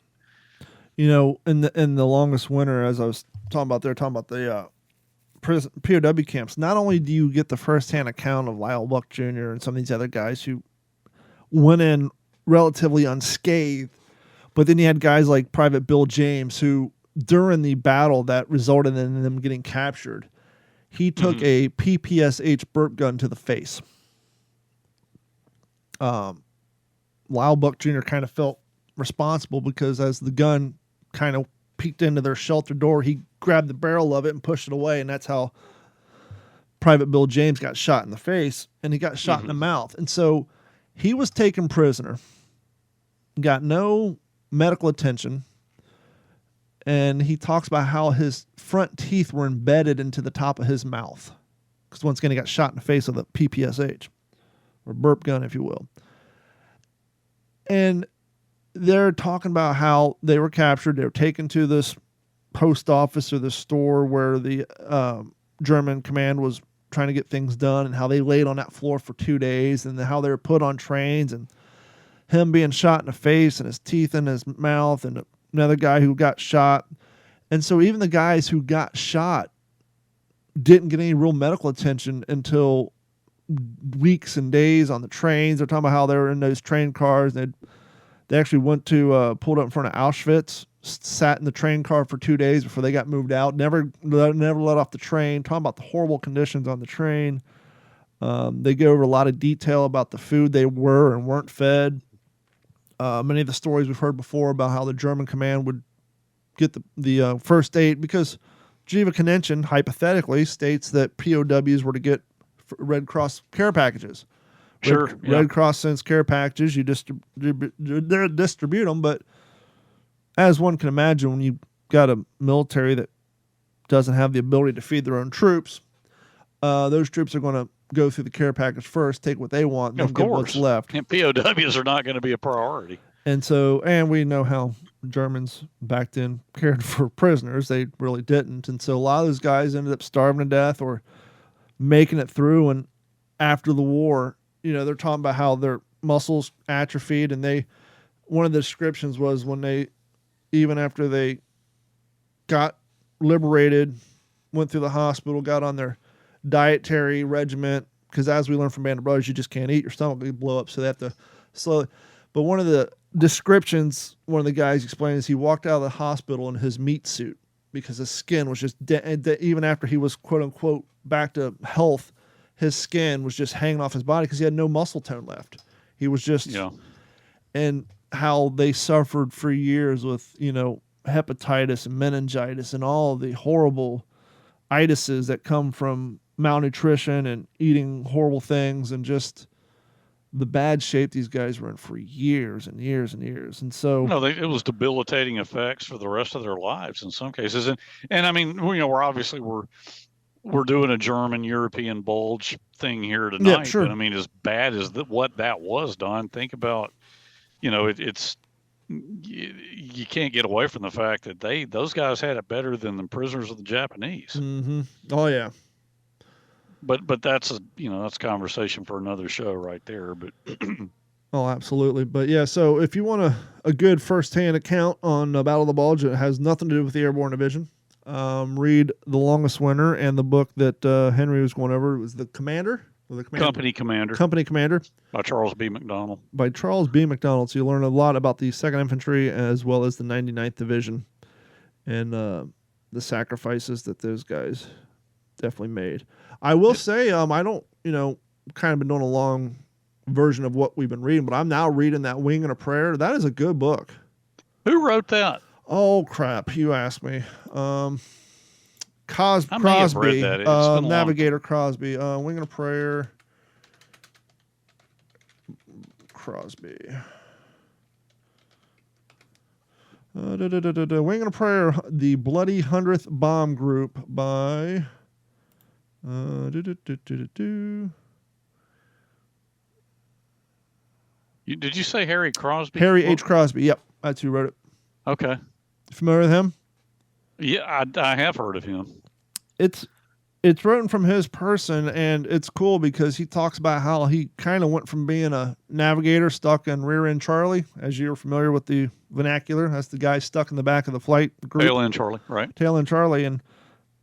In the longest winter, as I was talking about the prison POW camps, not only do you get the firsthand account of Lyle Buck Jr. and some of these other guys who went in relatively unscathed, but then you had guys like Private Bill James who, during the battle that resulted in them getting captured, he took a PPSH burp gun to the face. Lyle Buck Jr. kind of felt responsible because as the gun kind of peeked into their shelter door, he grabbed the barrel of it and pushed it away, and that's how Private Bill James got shot in the face, and he got shot in the mouth. And so he was taken prisoner, got no medical attention, and he talks about how his front teeth were embedded into the top of his mouth because once again he got shot in the face with a PPSH, or burp gun, if you will. And they're talking about how they were captured. They were taken to this post office or the store where the German command was trying to get things done, and how they laid on that floor for 2 days, and how they were put on trains, and him being shot in the face and his teeth in his mouth, and another guy who got shot. And so even the guys who got shot didn't get any real medical attention until weeks and days on the trains. They're talking about how they were in those train cars. They actually went to pulled up in front of Auschwitz, sat in the train car for 2 days before they got moved out. Never let off the train. Talking about the horrible conditions on the train. They go over a lot of detail about the food they were and weren't fed. Many of the stories we've heard before about how the German command would get the first aid, because Geneva Convention hypothetically states that POWs were to get Red Cross care packages. Sure. Red Cross sends care packages. You distribute them, but as one can imagine, when you've got a military that doesn't have the ability to feed their own troops, those troops are going to go through the care package first, take what they want, and then give what's left. And POWs are not going to be a priority. And we know how Germans back then cared for prisoners. They really didn't. And so a lot of those guys ended up starving to death or making it through. And after the war, they're talking about how their muscles atrophied. And one of the descriptions was when even after they got liberated, went through the hospital, got on their dietary regiment, because as we learned from Band of Brothers, you just can't eat, your stomach will blow up, so they have to slowly. But one of the descriptions, one of the guys explained, is he walked out of the hospital in his meat suit because his skin was just even after he was quote unquote back to health, his skin was just hanging off his body because he had no muscle tone left. He was just and how they suffered for years with hepatitis and meningitis and all the horrible itises that come from malnutrition and eating horrible things, and just the bad shape these guys were in for years and years and years. And so, it was debilitating effects for the rest of their lives in some cases. And I mean, we're doing a German European bulge thing here tonight. Yeah, sure. But I mean, as bad as what that was, Don, think about, it's you can't get away from the fact that those guys had it better than the prisoners of the Japanese. Mm-hmm. Oh yeah. But that's that's a conversation for another show right there. But oh, absolutely. But yeah, so if you want a good first-hand account on Battle of the Bulge, it has nothing to do with the Airborne Division. Read The Longest Winter and the book that Henry was going over. It was The Commander? Or the Company Commander. Company Commander. By Charles B. McDonald. By Charles B. McDonald. So you learn a lot about the 2nd Infantry as well as the 99th Division and the sacrifices that those guys definitely made. I will say, I don't, kind of been doing a long version of what we've been reading, but I'm now reading that Wing and a Prayer. That is a good book. Who wrote that? Oh, crap. You asked me. Crosby. Navigator Crosby. Wing and a Prayer. Crosby. Wing and a Prayer. The Bloody 100th Bomb Group by... Did you say Harry Crosby? Harry H. Crosby. Yep, that's who wrote it. Okay. Familiar with him? Yeah, I have heard of him. It's written from his person, and it's cool because he talks about how he kind of went from being a navigator stuck in rear end Charlie, as you're familiar with the vernacular. That's the guy stuck in the back of the flight group. Tail end Charlie, right? Tail end Charlie, and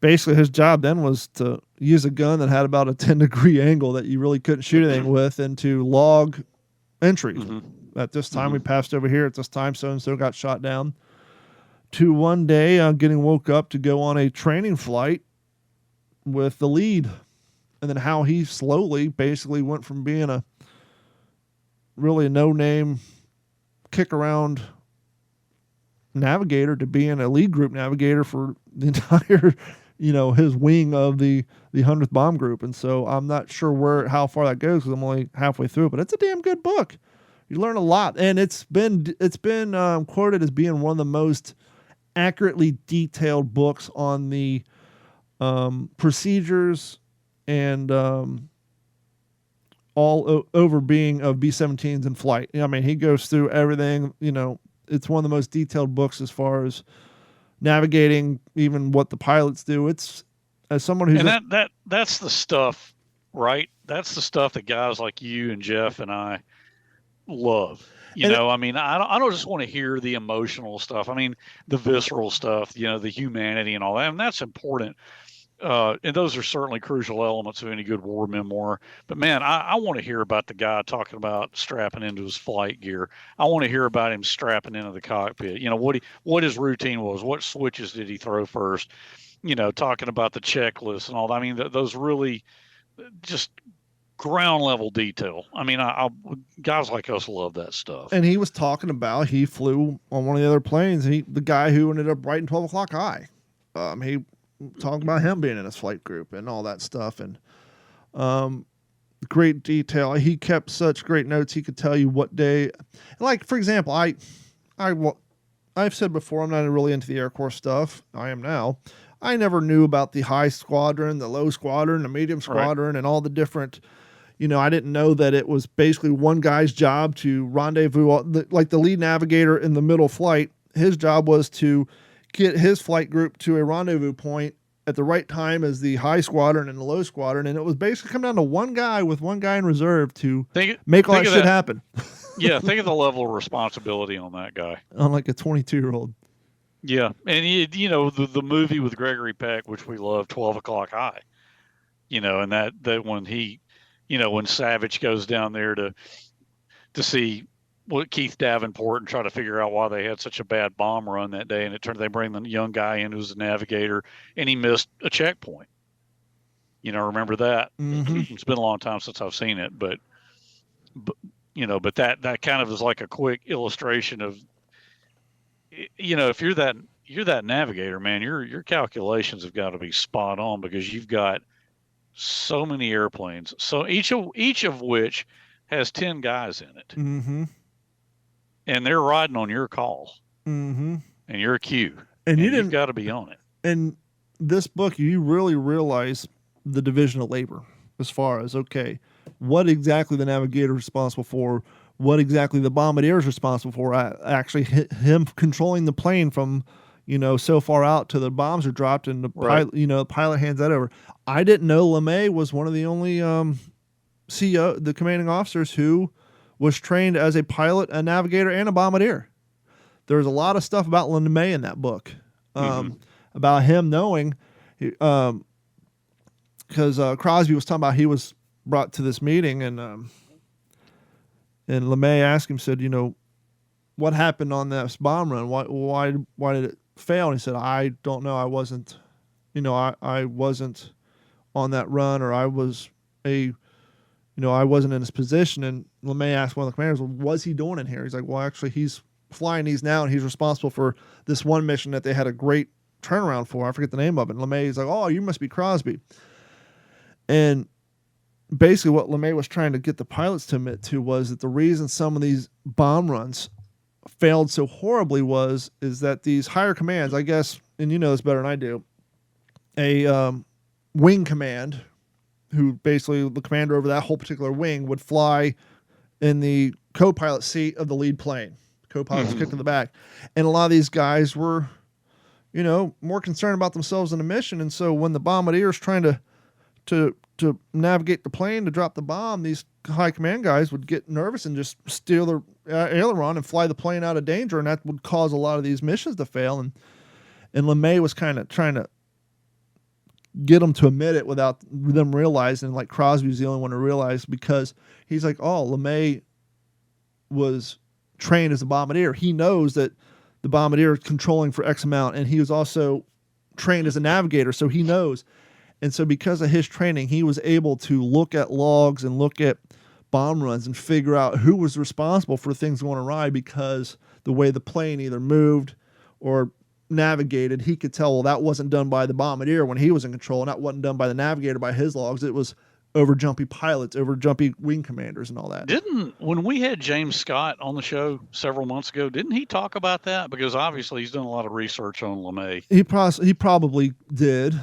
basically his job then was to use a gun that had about a 10-degree angle that you really couldn't shoot anything with, and to log entries. Mm-hmm. At this time, we passed over here. At this time, so-and-so got shot down. To one day getting woke up to go on a training flight with the lead. And then how he slowly basically went from being a no-name kick-around navigator to being a lead group navigator for the entire, his wing of the 100th Bomb Group. And so I'm not sure how far that goes because I'm only halfway through it, but it's a damn good book. You learn a lot, and it's been quoted as being one of the most accurately detailed books on the procedures and all over being of B-17s in flight. I mean, he goes through everything. It's one of the most detailed books as far as navigating, even what the pilots do. It's as someone who's that's the stuff, right? That's the stuff that guys like you and Jeff and I love. I mean, I don't just want to hear the emotional stuff. I mean, the visceral stuff, the humanity and all that, and that's important. And those are certainly crucial elements of any good war memoir. But man, I want to hear about the guy talking about strapping into his flight gear. I want to hear about him strapping into the cockpit. What his routine was, what switches did he throw first, talking about the checklist and all that. I mean, those really just ground level detail. I mean, guys like us love that stuff. And he was talking about, he flew on one of the other planes. The guy who ended up writing 12 O'Clock High. He talking about him being in his flight group and all that stuff, and great detail. He kept such great notes. He could tell you what day, like for example, I've said before, I'm not really into the Air Corps stuff. I am now. I never knew about the high squadron, the low squadron, the medium squadron, right, and all the different. I didn't know that it was basically one guy's job to rendezvous, like the lead navigator in the middle flight. His job was to get his flight group to a rendezvous point at the right time as the high squadron and the low squadron. And it was basically come down to one guy with one guy in reserve to make all that shit happen. Yeah. Think of the level of responsibility on that guy. On like a 22-year-old. Yeah. And the movie with Gregory Peck, which we love, 12 O'Clock High, and that when he, when Savage goes down there to see what Keith Davenport and try to figure out why they had such a bad bomb run that day. And it turned, they bring the young guy in who's a navigator and he missed a checkpoint. Remember that? Mm-hmm. It's been a long time since I've seen it, but that kind of is like a quick illustration of if you're that navigator, man, your calculations have got to be spot on because you've got so many airplanes, so each of which has 10 guys in it, mm-hmm. and they're riding on your call, mm-hmm. and your queue, and you've got to be on it. In this book, you really realize the division of labor as far as, okay, what exactly the navigator is responsible for, what exactly the bombardier is responsible for, actually him controlling the plane from, so far out to the bombs are dropped and the pilot hands that over. I didn't know LeMay was one of the only CEO, the commanding officers who was trained as a pilot, a navigator, and a bombardier. There's a lot of stuff about LeMay in that book. About him knowing, because Crosby was talking about, he was brought to this meeting, and LeMay asked him, said, what happened on this bomb run? Why did it fail? And he said, I don't know. I wasn't, I wasn't on that run, or I was I wasn't in his position. And LeMay asked one of the commanders, well, what's he doing in here? He's like, well, actually, he's flying these now, and he's responsible for this one mission that they had a great turnaround for. I forget the name of it. And LeMay's like, oh, you must be Crosby. And basically what LeMay was trying to get the pilots to admit to was that the reason some of these bomb runs failed so horribly is that these higher commands, I guess, and you know this better than I do, a wing command, who basically the commander over that whole particular wing would fly in the co-pilot seat of the lead plane. Co-pilot's kicked in the back. And a lot of these guys were, more concerned about themselves in the mission. And so when the bombardier is trying to navigate the plane to drop the bomb, these high command guys would get nervous and just steal the aileron and fly the plane out of danger. And that would cause a lot of these missions to fail. And LeMay was kind of trying to get them to admit it without them realizing, like Crosby was the only one to realize, because he's like, oh, LeMay was trained as a bombardier. He knows that the bombardier is controlling for X amount, and he was also trained as a navigator, so he knows. And so because of his training, he was able to look at logs and look at bomb runs and figure out who was responsible for things going awry, because the way the plane either moved or navigated, he could tell, well, that wasn't done by the bombardier when he was in control, and that wasn't done by the navigator by his logs. It was over jumpy pilots, over jumpy wing commanders and all that. When we had James Scott on the show several months ago, didn't he talk about that? Because obviously he's done a lot of research on LeMay. He probably did.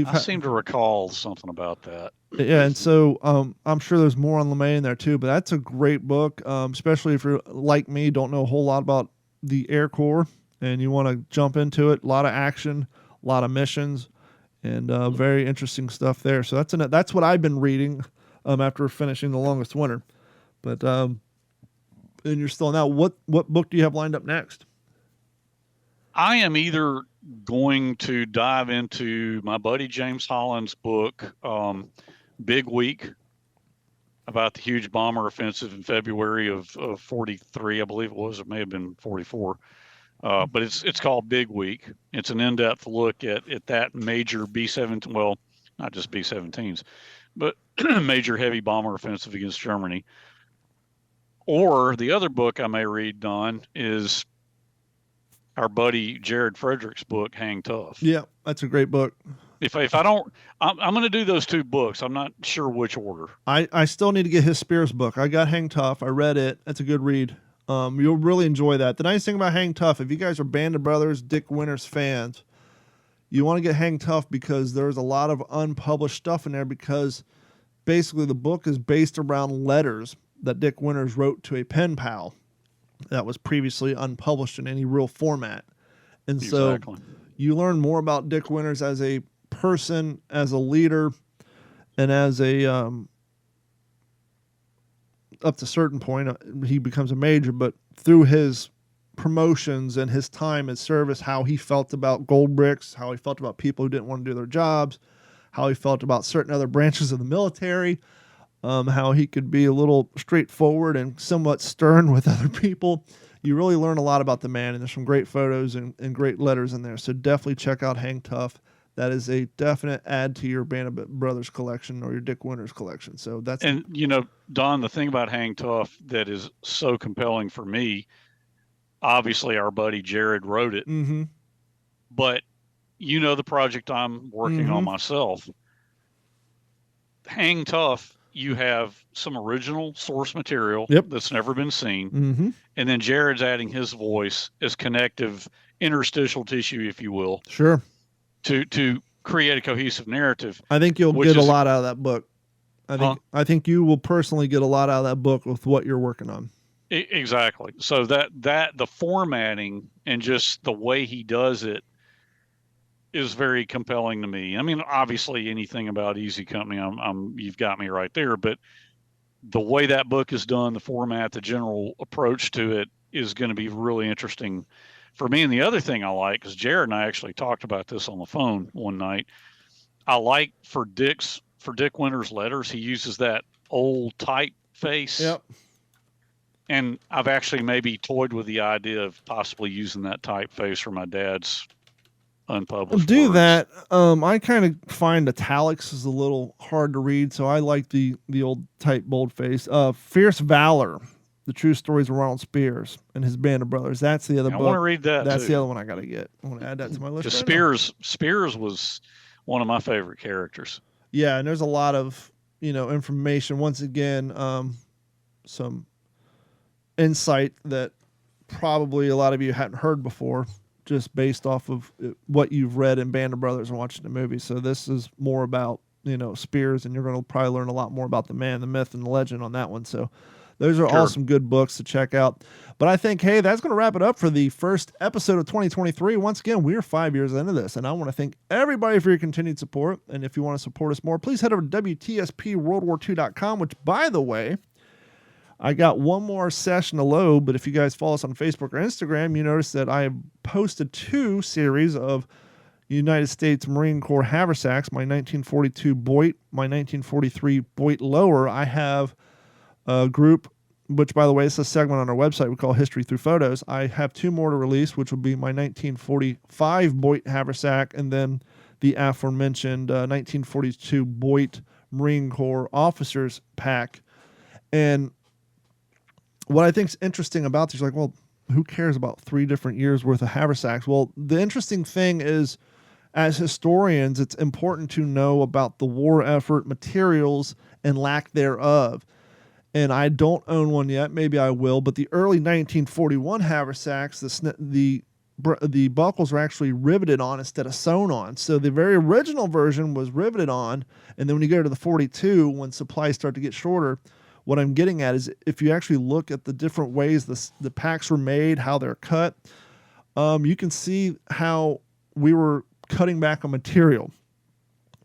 I seem to recall something about that. Yeah, and so I'm sure there's more on LeMay in there too, but that's a great book, especially if you're like me, don't know a whole lot about the Air Corps, and you want to jump into it. A lot of action, a lot of missions, and very interesting stuff there. So that's what I've been reading after finishing The Longest Winter. But and you're still now. What book do you have lined up next? I am either going to dive into my buddy James Holland's book, Big Week, about the huge bomber offensive in February of 43, I believe it was. It may have been 44. But it's called Big Week. It's an in-depth look at that major B-17, well, not just B-17s, but major heavy bomber offensive against Germany. Or the other book I may read, Don, is our buddy Jared Frederick's book, Hang Tough. Yeah, that's a great book. If I don't, I'm going to do those two books. I'm not sure which order. I still need to get his Spears book. I got Hang Tough. I read it. That's a good read. You'll really enjoy that. The nice thing about Hang Tough, if you guys are Band of Brothers, Dick Winters fans, you want to get Hang Tough because there's a lot of unpublished stuff in there, because basically the book is based around letters that Dick Winters wrote to a pen pal that was previously unpublished in any real format. And so you learn more about Dick Winters as a person, as a leader, and as a up to a certain point he becomes a major, but through his promotions and his time in service, how he felt about gold bricks, how he felt about people who didn't want to do their jobs, how he felt about certain other branches of the military, how he could be a little straightforward and somewhat stern with other people. You really learn a lot about the man, and there's some great photos and great letters in there. So definitely check out Hang Tough. That is a definite add to your Band of Brothers collection or your Dick Winters collection. So that's, and Don, the thing about Hang Tough that is so compelling for me, Obviously, our buddy Jared wrote it, Mm-hmm. but the project I'm working on myself. Hang Tough, you have some original source material that's never been seen. Mm-hmm. And then Jared's adding his voice as connective interstitial tissue, if you will. Sure. To create a cohesive narrative. I think you'll get a lot out of that book. I think you will personally get a lot out of that book with what you're working on. Exactly. So that the formatting and just the way he does it is very compelling to me. I mean, obviously anything about Easy Company, you've got me right there, but the way that book is done, the format, the general approach to it is going to be really interesting for me. And the other thing I like, because Jared and I actually talked about this on the phone one night, I like for Dick Winter's letters, he uses that old typeface. Yep. And I've actually maybe toyed with the idea of possibly using that typeface for my dad's unpublished Do words. that. I kind of find italics is a little hard to read, so I like the old type boldface. Fierce Valor, the true stories of Ronald Spears and his band of brothers. That's the other book. I want to read that. That's too. the other one I got to get. I want to add that to my list. Spears was one of my favorite characters. Yeah, and there's a lot of information. Once again, some insight that probably a lot of you hadn't heard before, just based off of what you've read in Band of Brothers and watching the movie. So this is more about, Spears, and you're going to probably learn a lot more about the man, the myth, and the legend on that one. So those are all some good books to check out. But I think, hey, that's going to wrap it up for the first episode of 2023. Once again, we're 5 years into this, and I want to thank everybody for your continued support. And if you want to support us more, please head over to wtspwwii-ep-137.com, which, by the way, I got one more session to load, but if you guys follow us on Facebook or Instagram, you notice that I have posted 2 series of United States Marine Corps haversacks, my 1942 Boit, my 1943 Boit Lower. I have a group, which, by the way, it's a segment on our website we call History Through Photos. I have 2 more to release, which will be my 1945 Boit haversack and then the aforementioned 1942 Boit Marine Corps Officers Pack. And what I think is interesting about these, like, well, who cares about 3 different years worth of haversacks? Well, the interesting thing is, as historians, it's important to know about the war effort, materials, and lack thereof. And I don't own one yet. Maybe I will. But the early 1941 haversacks, the buckles were actually riveted on instead of sewn on. So the very original version was riveted on. And then when you go to the 42, when supplies start to get shorter, what I'm getting at is if you actually look at the different ways the packs were made, how they're cut, you can see how we were cutting back on material.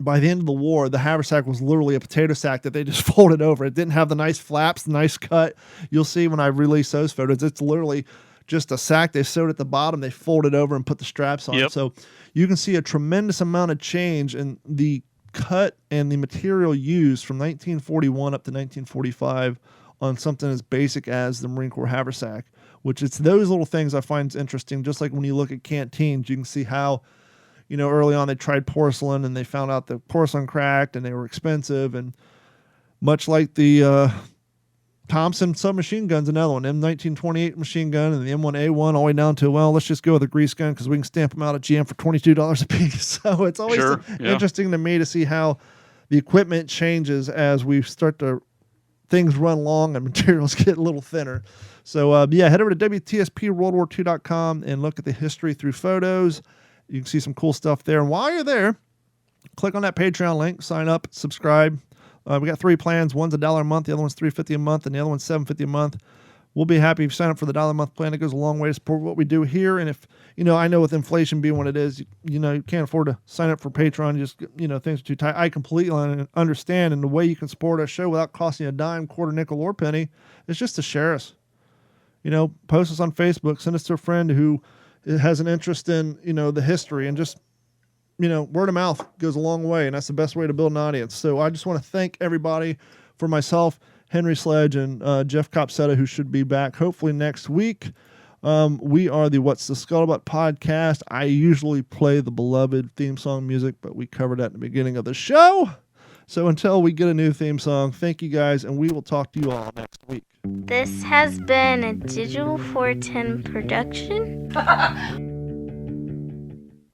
By the end of the war, the haversack was literally a potato sack that they just folded over. It didn't have the nice flaps, the nice cut. You'll see when I release those photos, it's literally just a sack they sewed at the bottom, they folded over and put the straps on. Yep. So you can see a tremendous amount of change in the cut and the material used from 1941 up to 1945 on something as basic as the Marine Corps haversack, which it's those little things I find interesting. Just like when you look at canteens, you can see how, early on they tried porcelain and they found out the porcelain cracked and they were expensive. And much like the Thompson submachine gun's another one, M1928 machine gun and the M1A1 all the way down to, well, let's just go with a grease gun because we can stamp them out at GM for $22 a piece. So it's always interesting to me to see how the equipment changes as we start to, things run long and materials get a little thinner. So head over to wtspwwii-ep-137.com and look at the History Through Photos. You can see some cool stuff there. And while you're there, click on that Patreon link, sign up, subscribe. We got 3 plans. One's $1 a month, the other one's $3.50 a month, and the other one's $7.50 a month. We'll be happy if you sign up for the $1 a month plan. It goes a long way to support what we do here. And if, I know with inflation being what it is, you can't afford to sign up for Patreon. Just, things are too tight. I completely understand. And the way you can support our show without costing a dime, quarter, nickel, or penny is just to share us. Post us on Facebook, send us to a friend who has an interest in, the history, and just, word of mouth goes a long way, and that's the best way to build an audience. So I just want to thank everybody, for myself, Henry Sledge, and Jeff Copsetta, who should be back hopefully next week. We are the What's the Scuttlebutt podcast. I usually play the beloved theme song music, but we covered that in the beginning of the show. So until we get a new theme song, thank you guys, and we will talk to you all next week. This has been a Digital 410 production.